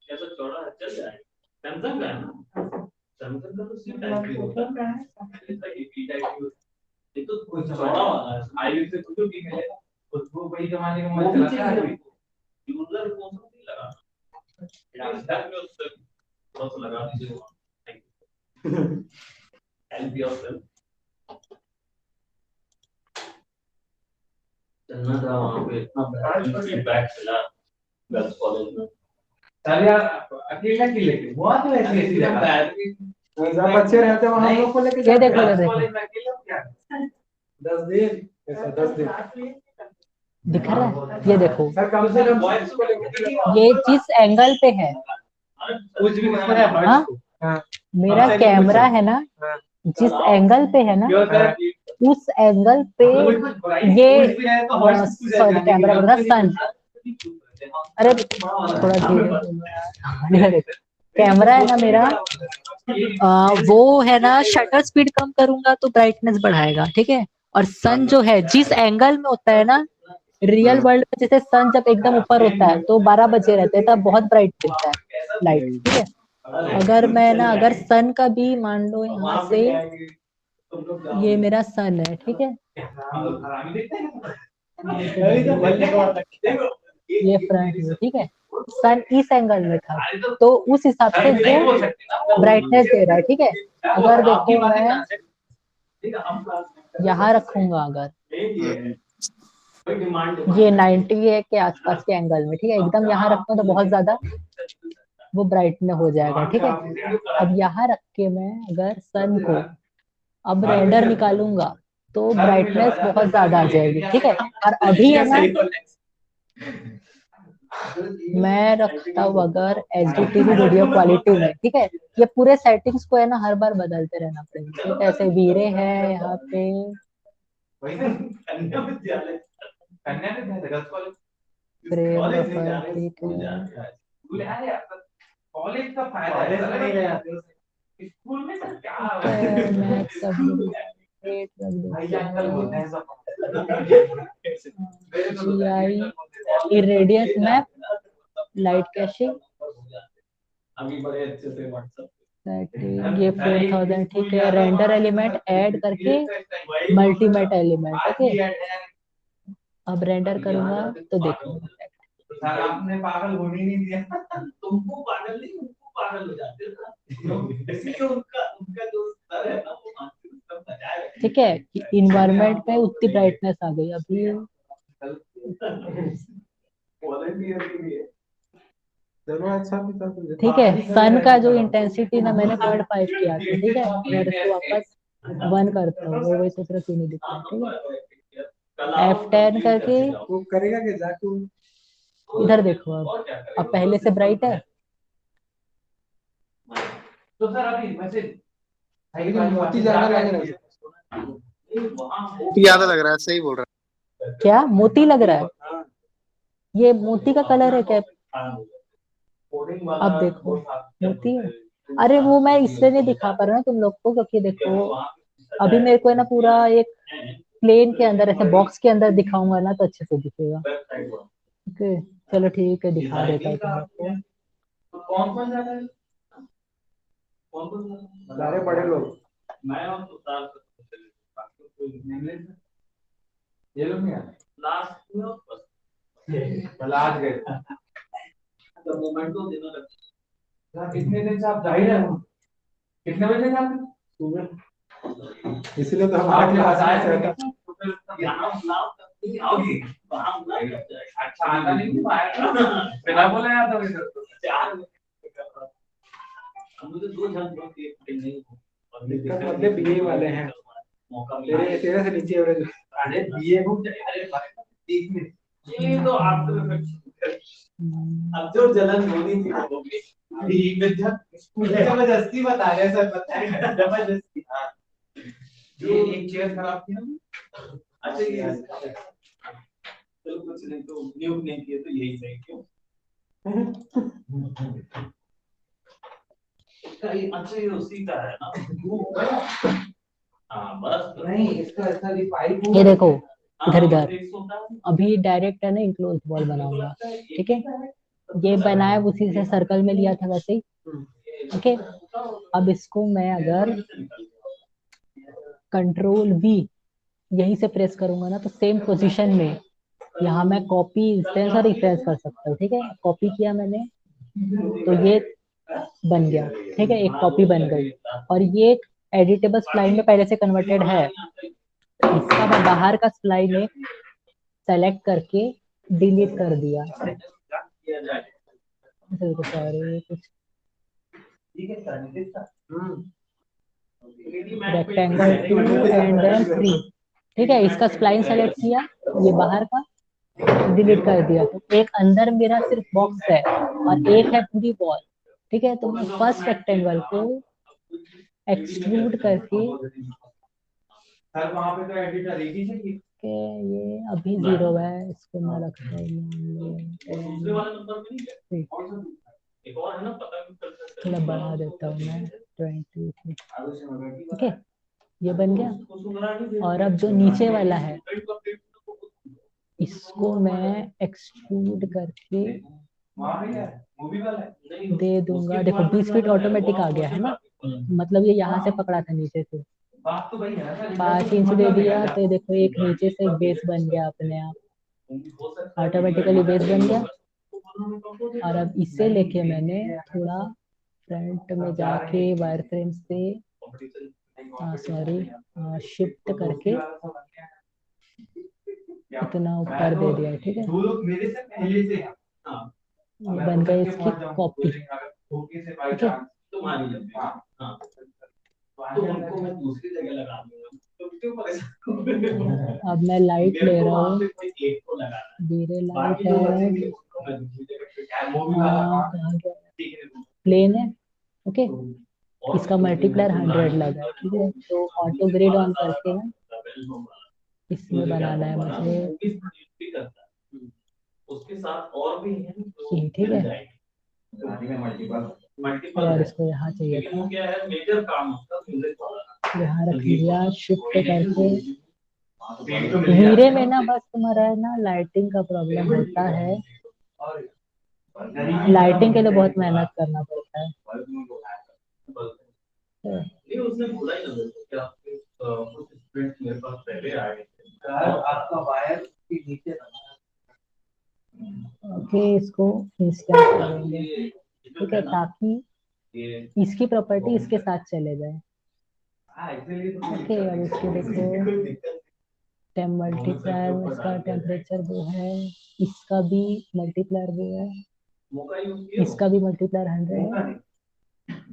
कैसा चौड़ा है चल जाए सैमसंग का है ना सैमसंग का तो सी टाइप है ये तो कोई चौड़ा वाला है आई से कुछ भी मिलेगा खुद वही जमाने का मोबाइल चलाता है यूजर को नहीं लगा यार में उससे थोड़ा सा लगा दीजिए हेल्प योरसेल्फ। चलना था वहाँ पे, इतना फीडबैक मिला गर्ल्स कॉलेज में। चल यार अकेला क्यों लेके बहुत वैसी ऐसी जगह जब बच्चे रहते हैं वहाँ हम लोग को लेके ये देखो, ये देखो। कॉलेज में अकेले हो क्या 10 दिन ऐसा 10 दिन दिख रहा है, ये देखो, सर कम से कम बॉयज को लेके ये जिस एंगल पे है, कुछ भी नहीं है हाँ? हाँ मेरा कैमरा है ना, जिस एंगल पे है ना, उस एंगल पे ये सॉरी कैमरा बोल रहा, सन। अरे थोड़ा धीरे बोलो। कैमरा है ना मेरा, वो है ना, शटर स्पीड कम करूंगा तो ब्राइटनेस बढ़ाएगा, ठीक है। और सन जो है जिस एंगल में होता है ना, रियल वर्ल्ड में जैसे सन जब एकदम ऊपर होता है तो 12 बजे रहते हैं, तब बहुत ब्राइट दिखता है लाइट, ठीक है। अगर मैं ना, अगर सन का भी मान लो यहाँ से, ये मेरा सन है, ठीक है, ये फ्रंट व्यू, ठीक है। सन इस एंगल में था तो उस हिसाब से वो ब्राइटनेस दे रहा है, ठीक है। अगर देखो मैं यहाँ रखूंगा, अगर ये 90 के आसपास के एंगल में, ठीक है, एकदम यहाँ रखूँ तो बहुत ज्यादा वो ब्राइटनेस हो जाएगा, ठीक है। अब यहाँ रख के मैं अगर सन को अब रेंडर निकालूंगा तो ब्राइटनेस बहुत ज्यादा आ जाएगी, ठीक है। और अभी है ना, मैं रखता हूँ अगर HDTV वीडियो क्वालिटी में, ठीक है। ये पूरे सेटिंग्स को है ना हर बार बदलते रहना पड़ेगा, ठीक है। ऐसे वीरे है यहाँ पे, फ्रेम बफर, ठीक है। कॉलेज का फायदा स्कूल में सर क्या मैक्स अपडेट रख भाई अंकल बोलते हैं सब GI irradiance map, light caching, अभी बड़े अच्छे से व्हाट्सएप सेटिंग, ये 4000, ठीक है। रेंडर एलिमेंट ऐड करके मल्टीमेट एलिमेंट, ओके। अब रेंडर करूंगा तो देखो, सर आपने पागल होने नहीं दिया तुमको पागल नहीं, उनको पागल हो जाते हो ना इसलिए उनका जो सर है ना वो मानसिक सब बजाय रखे। ठीक है, कि इन्वायरमेंट में उतनी ब्राइटनेस आ गई अभी, वॉलंटियर के लिए चलो अच्छा भी था तो ठीक है। सन का जो इंटेंसिटी ना मैंने 0.5 किया था, ठीक है। मैं इसको वापस 1 करता हूँ, वो वही सोच रहा क्यों नहीं दिख रहा, ठीक है। F10 करके वो करेगा कि जाके इधर देखो, अब पहले से ब्राइट है। तो सर अभी वैसे मोती ज्यादा लग रहा है ज्यादा लग रहा है, सही बोल रहा है। क्या मोती लग रहा है? ये मोती का कलर है क्या? अब देखो मोती है। अरे वो मैं इसलिए नहीं दिखा पा रहा हूँ तुम लोग को, क्योंकि देखो अभी मेरे को है ना पूरा एक प्लेन के अंदर, ऐसे बॉक्स के अंदर दिखाऊंगा ना तो अच्छे से दिखेगा। ओके चलो ठीक है, दिखा देता हूँ तुम लोग को। कौन कौन जाता है, कौन कौन सारे बड़े लोग मैं और तुषार ये लोग नहीं आए लास्ट में बस कल आज गए तो मोमेंट को देना लगता सर कितने दिन से आप जा ही रहे हो कितने बजे जाते सुबह इसलिए तो हम 8 बजे आए थे यहाँ बुलाओ तब आओगी वहाँ बुलाओ अच्छा आता नहीं पाया बिना बोले आता इधर मुझे 2 जन नहीं बंदे बीए वाले हैं मौका मिला तेरे से नीचे एवरेज अरे बीए को अरे भाई एक मिनट ये तो आप अब जो जलन होनी थी वो हो गई एक जब स्कूल जबरदस्ती बता रहे सर, बताएं जबरदस्ती। हाँ ये एक चेयर खराब थी ना, अच्छा ये चलो कुछ नहीं, तो म्यूट नहीं किए तो यही सही क्यों इसका ये अच्छा ये उसी का है ना हाँ बस नहीं इसका ऐसा रिफाइल ये देखो इधर इधर अभी डायरेक्ट है ना इनक्लोज वॉल बनाऊंगा, ठीक है। ये बनाया उसी से सर्कल में लिया था वैसे ही, ओके। अब इसको मैं अगर कंट्रोल V यहीं से प्रेस करूंगा ना तो सेम पोजीशन में यहाँ मैं कॉपी इंस्टेंस और रिफ्रेंस कर सकता हूँ, ठीक है। कॉपी किया मैंने तो ये बन गया, ठीक है, एक कॉपी बन गई। और ये एडिटेबल स्प्लाइन में पहले से कन्वर्टेड है। इसका मैं बाहर का स्प्लाइन एक सेलेक्ट करके डिलीट कर दिया। सॉरी, कुछ रेक्टेंगल 2 एंड देन 3, ठीक है। इसका स्प्लाइन सेलेक्ट किया, ये बाहर का डिलीट कर दिया। तो एक अंदर मेरा सिर्फ बॉक्स है और एक है पूरी वॉल, ठीक है। तो मैं फर्स्ट रेक्टेंगल को एक्सट्रूड करके सर वहाँ पे तो एडिटर एक ही चाहिए। के ये अभी 0 है, इसको मैं रखता हूँ थोड़ा बढ़ा देता हूँ मैं 20, ठीक है। ये बन गया। और अब जो नीचे वाला है इसको मैं एक्सट्रूड करके दे दूंगा। देखो 20 फीट ऑटोमेटिक आ गया है ना, मतलब ये यहाँ से पकड़ा था नीचे से, 5 इंच दे दिया तो ये देखो एक नीचे से बेस बन गया अपने आप, ऑटोमेटिकली बेस बन गया। और अब इसे लेके मैंने थोड़ा फ्रंट में जाके वायर फ्रेम से शिफ्ट करके इतना ऊपर दे दिया, ठीक है। ये बन गई इसकी कॉपी, ठीक है। अब मैं लाइट ले रहा हूँ, धीरे लाइट है, प्लेन है, ओके। इसका मल्टीप्लायर 100 लगा है, ठीक है। तो ऑटो ग्रिड ऑन करके ना इसमें बनाना है मुझे, उसके साथ और भी है, ठीक है। और इसको यहाँ चाहिए था, क्या है मेजर काम उसका, यहाँ रख लिया शिफ्ट करके। हीरे में ना बस तुम्हारा ना लाइटिंग का प्रॉब्लम होता है, लाइटिंग के लिए बहुत मेहनत करना पड़ता है। नहीं उसने बोला ही ना कि आपके कुछ स्टूडेंट्स मेरे पास पहले आए थे, आपका वायर के नीचे ओके, इसको इंस्टॉल करेंगे, ठीक है, ताकि इसकी प्रॉपर्टी इसके साथ चले जाए। ओके, अब इसके देखो मल्टीप्लायर, इसका टेम्परेचर वो है, इसका भी मल्टीप्लायर वो है, इसका भी मल्टीप्लायर 100 है,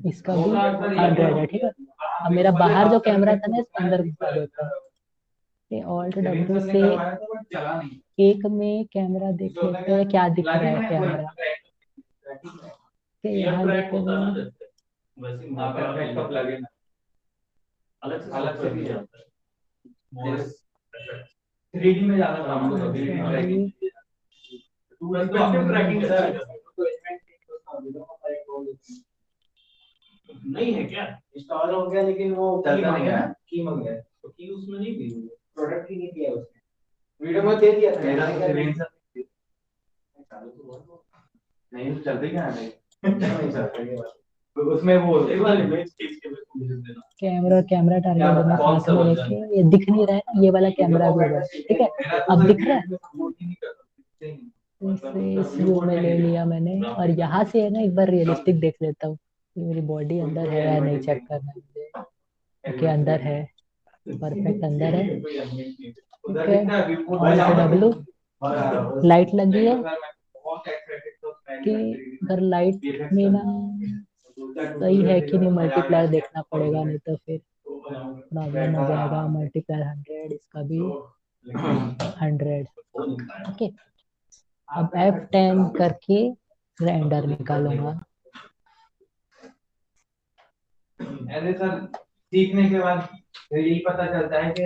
इसका भी 100 है, ठीक है। अब मेरा बाहर जो कैमरा था ना इसके अंदर घुसा देता है, ऑल्ट W से एक में कैमरा देख लेते हैं क्या दिख रहा है कैमरा, यहाँ लेके अलग से भी जाता है 3D में ज्यादा काम होता है, नहीं है क्या इंस्टॉल हो गया, लेकिन वो की मंग गया तो की उसमें नहीं दी, प्रोडक्ट ही नहीं दिया उसने, वीडियो में दे दिया था नहीं तो चलते क्या है नहीं चलते तो उसमें वो कैमरा टारगेट देना साथ में लेके, ये दिख नहीं रहा है ना, ये वाला कैमरा भी होगा, ठीक है। अब दिख रहा है, इस व्यू में ले लिया मैंने, और यहाँ से है ना एक बार रियलिस्टिक देख लेता हूँ मेरी बॉडी अंदर है या नहीं, चेक करना है मुझे। ओके, अंदर है, परफेक्ट अंदर है, ठीक है। W लाइट लगी है कि अगर लाइट में ना सही है कि नहीं, मल्टीप्लायर देखना पड़ेगा, नहीं तो फिर प्रॉब्लम हो जाएगा। मल्टीप्लायर 100, इसका भी 100, ओके। अब F10 करके रेंडर निकालूंगा। ऐसे सर सीखने के बाद यही पता चलता है कि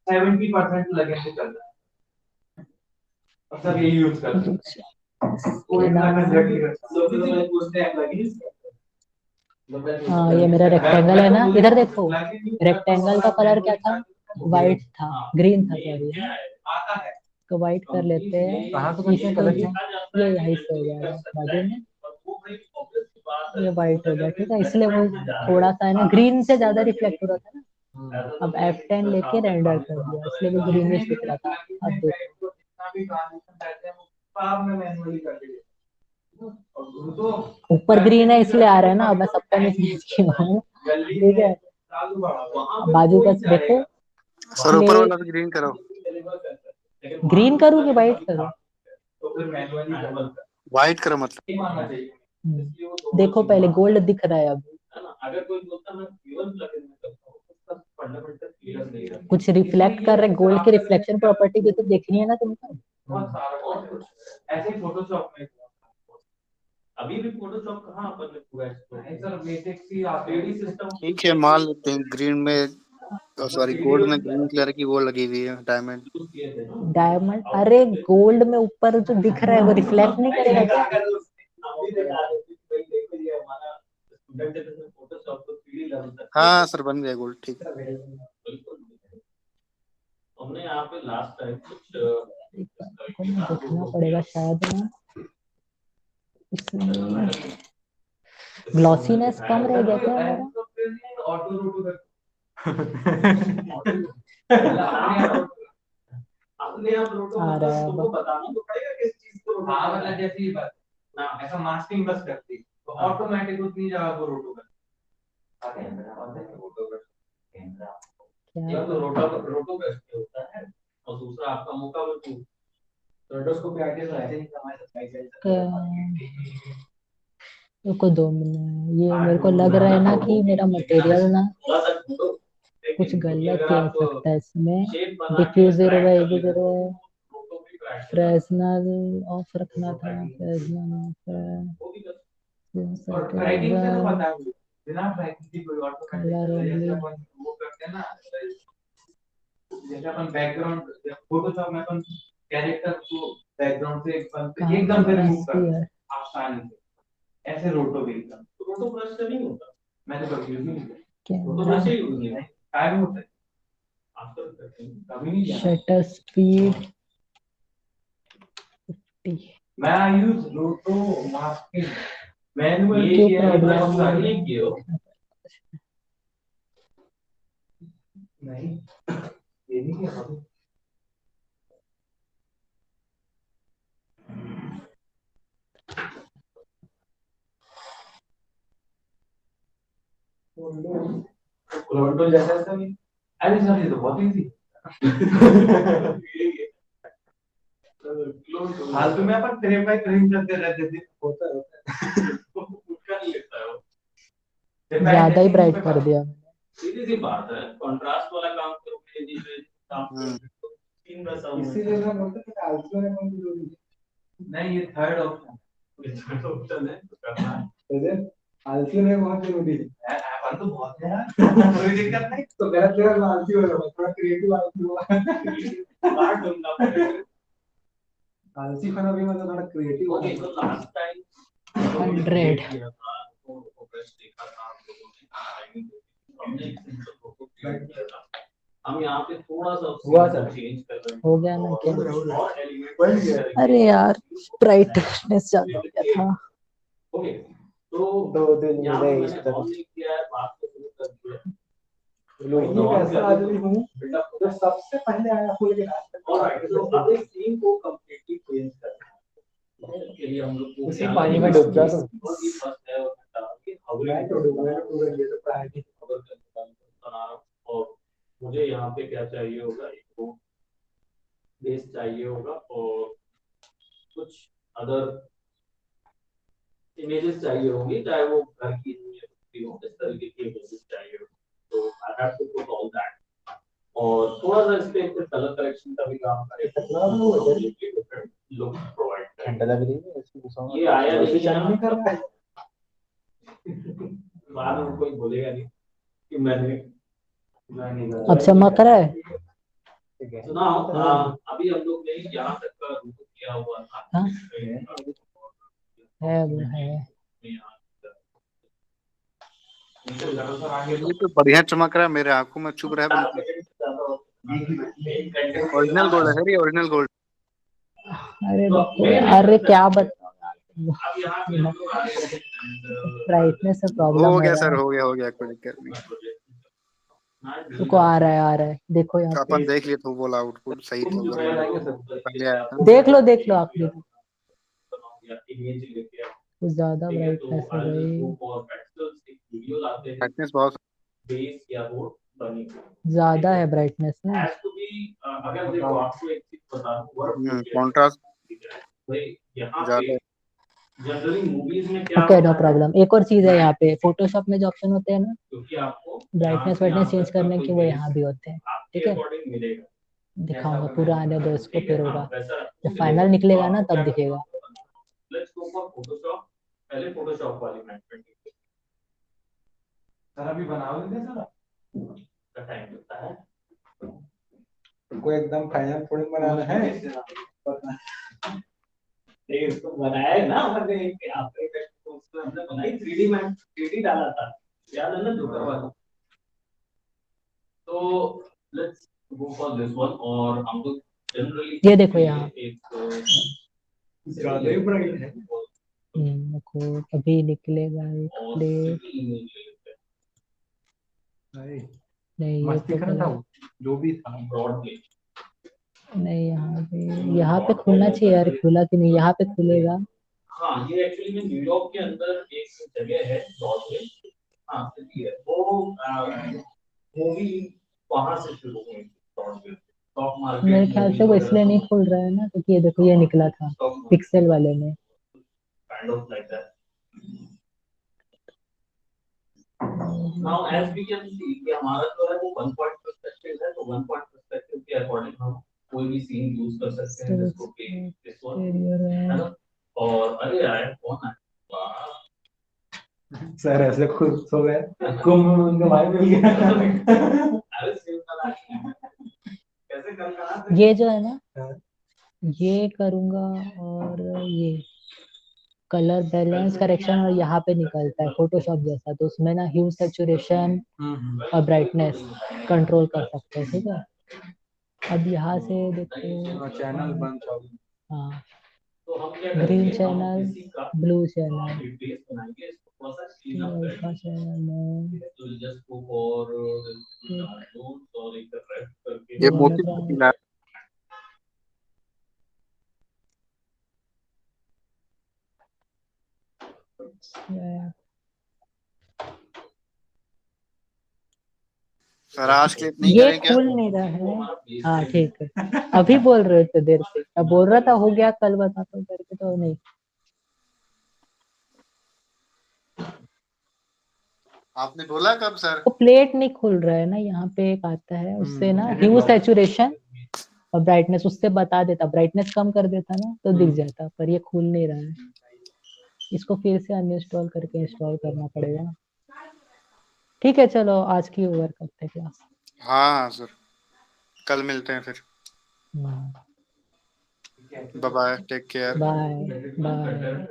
70% लगेंगे चल रहा है, अब सब यही यूज करते हैं। हाँ, ये मेरा रेक्टेंगल है ना, इधर देखो, रेक्टेंगल का कलर क्या था, व्हाइट था, ग्रीन था सॉरी, तो व्हाइट कर लेते हैं। कहाँ से बचे कलर, ये यही से हो जाएगा बाजू में, ये व्हाइट हो गया, ठीक है। इसलिए वो थोड़ा सा है ना ग्रीन से ज्यादा रिफ्लेक्ट हो रहा था ना। अब F10 लेके रेंडर कर दिया, इसलिए वो ग्रीनिश दिख रहा था। अब देखो ऊपर ग्रीन है इसलिए आ रहा है ना, अब मैं सबका मिस किया हूँ, ठीक है। बाजू का देखो, सर ऊपर वाला भी ग्रीन करो। ग्रीन करूँ कि व्हाइट करूँ? व्हाइट करो मतलब। देखो पहले गोल्ड दिख रहा है अभी, कुछ रिफ्लेक्ट कर रहे, गोल्ड के रिफ्लेक्शन प्रॉपर्टी भी तो देखनी है ना तुमको। ऐसे फोटोशॉप में अभी भी फोटोशॉप कहाँ अपन ने पूरा सर बेसिक्स ही थ्री सिस्टम। ठीक है, मान लेते हैं ग्रीन में, सॉरी गोल्ड में ग्रीन कलर की वो लगी हुई है डायमंड। डायमंड, अरे गोल्ड में ऊपर जो दिख रहा है वो रिफ्लेक्ट नहीं करेगा क्या? हाँ सर बन गया गोल्ड, ठीक। हमने यहाँ पे लास्ट टाइम कुछ देखना पड़ेगा शायद ना, इसमें ग्लॉसीनेस कम रह गया क्या मेरा? ऑटो रोटो अपने आप रोटो आ रहा है तुमको बताना तो पड़ेगा किस चीज को रोटो। हाँ वाला जैसी ही बात ना, ऐसा मास्किंग बस करती तो ऑटोमेटिक उतनी जगह को रोटो कर या तो रोटो बेस्ट होता है, और दूसरा आपका मौका बचू रोटोस्कोप पे आके तो ऐसे नहीं कमाए सकता। रुको 2 मिनट, ये मेरे को लग रहा है ना कि मेरा मटेरियल ना कुछ गलत हो सकता है इसमें। डिफ्यूजर है, फ्रेसनल ऑफ रखना था, वो करते हैं ना, जैसे अपन बैकग्राउंड फोटोशॉप में अपन कैरेक्टर को बैकग्राउंड से एकदम से रिमूव करते हैं आसानी से, ऐसे रोटो भी एकदम रोटो ब्रश से नहीं होता। मैंने कभी यूज नहीं किया, रोटो ब्रश ही यूज नहीं है, टाइम होता है आफ्टर करते हैं कभी नहीं जाना। Shutter speed 50। मैं यूज रोटो मास्किंग मैनुअल ये प्रॉब्लम सारी कियो नहीं, ये नहीं किया अभी। रोटो जैसा ऐसा नहीं, अरे सर ये तो बहुत इजी फालतू में अपन फ्रेम बाय फ्रेम करते रहते थे, होता है उसका नहीं लेता है वो, ज्यादा ही ब्राइट कर दिया। सीधी सी बात है, कंट्रास्ट वाला काम करोगे जी से काम करोगे तीन बस इसीलिए मैं बोलता हूं कि आल्सो है कौन जरूरी नहीं, ये थर्ड ऑप्शन, ये थर्ड ऑप्शन है तो करना है। आलसी होना बहुत जरूरी है, अपन तो बहुत है यार कोई दिक्कत नहीं, तो गलत जगह आलसी हो रहा है, थोड़ा क्रिएटिव आलसी हुआ बात ढूंढना पड़ेगा। आलसी होना भी मतलब थोड़ा क्रिएटिव ओके। तो लास्ट टाइम 100 हमने हम यहाँ पे थोड़ा सा चेंज कर रहे हैं, हो गया ना क्या? और एलिमेंट अरे यार ब्राइटनेस ज्यादा हो गया था। ओके तो 2 दिन मिले इस तरह किया है, बात को शुरू कर दिया। मैं ऐसा आदमी हूँ जो सबसे पहले आया हूँ लेकिन आज तक ऑलराइट। तो अब इस सीन को कंप्लीटली चेंज करना है, इसके लिए हम लोग को उसी पानी में डूब जा तो बहुत ही फर्स्ट है और कि हवले तो डूबने को पूरा ये तो प्रायोरिटी खबर बना रहा हूँ। और मुझे यहाँ पे क्या चाहिए होगा, एक बेस चाहिए होगा और कुछ अदर इमेजेस चाहिए होंगी, चाहे वो घर की हो, इस तरीके की इमेजेस चाहिए होंगी। तो I have to put all that, और थोड़ा सा इस पे कलर करेक्शन का भी काम करें, लुक प्रोवाइड करें। ये आया नहीं कर रहा है बाद में कोई बोलेगा नहीं कि मैंने अब चमक रहा है। सुनाओ। अभी हम लोग ने यहाँ तक का रूट किया हुआ था। हाँ? है वो है। ये तो बढ़िया चमक रहा है, मेरे आंखों में चुभ रहा है बिल्कुल। ओरिजिनल गोल्ड है सर, ये ओरिजिनल गोल्ड। अरे क्या बताऊं, ब्राइटनेस से प्रॉब्लम हो हो गया रहा सर, है। हो गया, कोई दिक्कत नहीं। रुको आ रहा है, देखो यहाँ पे अपन देख लिए तो बोला आउटपुट सही था, पहले आया था। देख लो आप भी। कुछ ज्यादा ब्राइटनेस हो गई। ब्राइटनेस बहुत बेस या वो बनी ज्यादा है ब्राइटनेस ना। हैज टू बी अगर देखो आपको एक चीज बता दूं वर्क कॉन्ट्रास्ट भाई यहाँ ज्यादा पे जनरली मूवीज में क्या ओके नो होता है प्रॉब्लम। एक और चीज है यहाँ पे फोटोशॉप में जो ऑप्शन होते हैं ना क्योंकि आपको ब्राइटनेस वाइटनेस चेंज करने के वो यहाँ भी होते हैं। ठीक है अकॉर्डिंग मिलेगा दिखाऊंगा पूरा आने दो इसको ठीक है फिर हाँ, होगा वैसा जब फाइनल निकलेगा ना तब दिखेगा। लेट्स गो फॉर फोटोशॉप पहले फोटोशॉप वाली मैनेजमेंट सर अभी बनाओगे क्या सर टाइम लगता है कोई एकदम फाइनल थोड़ी बनाना है। नहीं इसको बनाया है ना हमने एक आपने उसमें हमने बनाई 3D में 3D डाला था याद है ना जो करवा था तो let's go for this one और हम लोग जनरली ये देखो यहाँ एक ज्यादा ही ब्राइट है देखो अभी निकलेगा एक और प्लेट सिटी इमेज ले लेते हैं नहीं ये मस्ती तो कर रहा कलर था जो भी था ब्रॉडली नहीं यहाँ पे खुलना चाहिए यार खुला कि नहीं यहाँ पे खुलेगा। हाँ ये एक्चुअली में न्यूयॉर्क के अंदर एक जगह है ब्रॉडवे हाँ सिटी है वो मूवी वहां से शुरू हुई ब्रॉडवे स्टॉक मार्केट मेरे ख्याल से वो इसलिए नहीं खुल रहा है ना क्योंकि ये देखो ये निकला था पिक्सेल वाले में। Kind of like that now as we can see कि हमारा जो है वो 1 पॉइंट पर्सपेक्टिव है तो 1 पॉइंट पर्सपेक्टिव के अकॉर्डिंग हम कोई भी सीन यूज कर सकते हैं जिसको कि इस है ना और अरे यार कौन है वाह सर ऐसे खुद सो गए कुम उनके भाई मिल गया अरे सेव करा कैसे कर करा ये जो है ना ये करूंगा और ये कलर बैलेंस करेक्शन और यहाँ पे निकलता है फोटोशॉप जैसा तो उसमें ना ह्यू सैचुरेशन और ब्राइटनेस कंट्रोल कर सकते हैं। ठीक है अब यहाँ से देखो चैनल बंद था हाँ तो हम क्या ग्रीन करेंगे हम चैनल किसी का ब्लू चैनल बेस बनाएंगे इसको थोड़ा सा क्लीन अप करेंगे अल्फा चैनल तो जस्ट गो फॉर डाउनलोड और एक रेफ करके ये ये मोती वाला पीला है। सर आज के लिए नहीं ये करें क्या? खुल नहीं रहा है। हाँ ठीक है अभी बोल रहे थे देर से अब बोल रहा था हो गया कल बताता हूँ करके तो नहीं। आपने बोला कब सर? तो प्लेट नहीं खुल रहा है ना यहाँ पे एक आता है उससे ना ह्यू सैचुरेशन और ब्राइटनेस उससे बता देता ब्राइटनेस कम कर देता ना तो दिख जाता पर ये खुल नहीं रहा है। इसको फिर से अनइंस्टॉल करके इंस्टॉल करना पड़ेगा ना। ठीक है चलो आज की ओवर करते हैं क्लास। हाँ सर कल मिलते हैं फिर। Bye bye take care. Bye bye.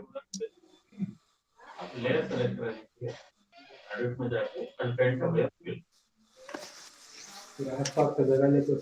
Layer select करेंगे एडिट में जाके कंटेंट अवेलेबल फिर आसपास का जगह लेके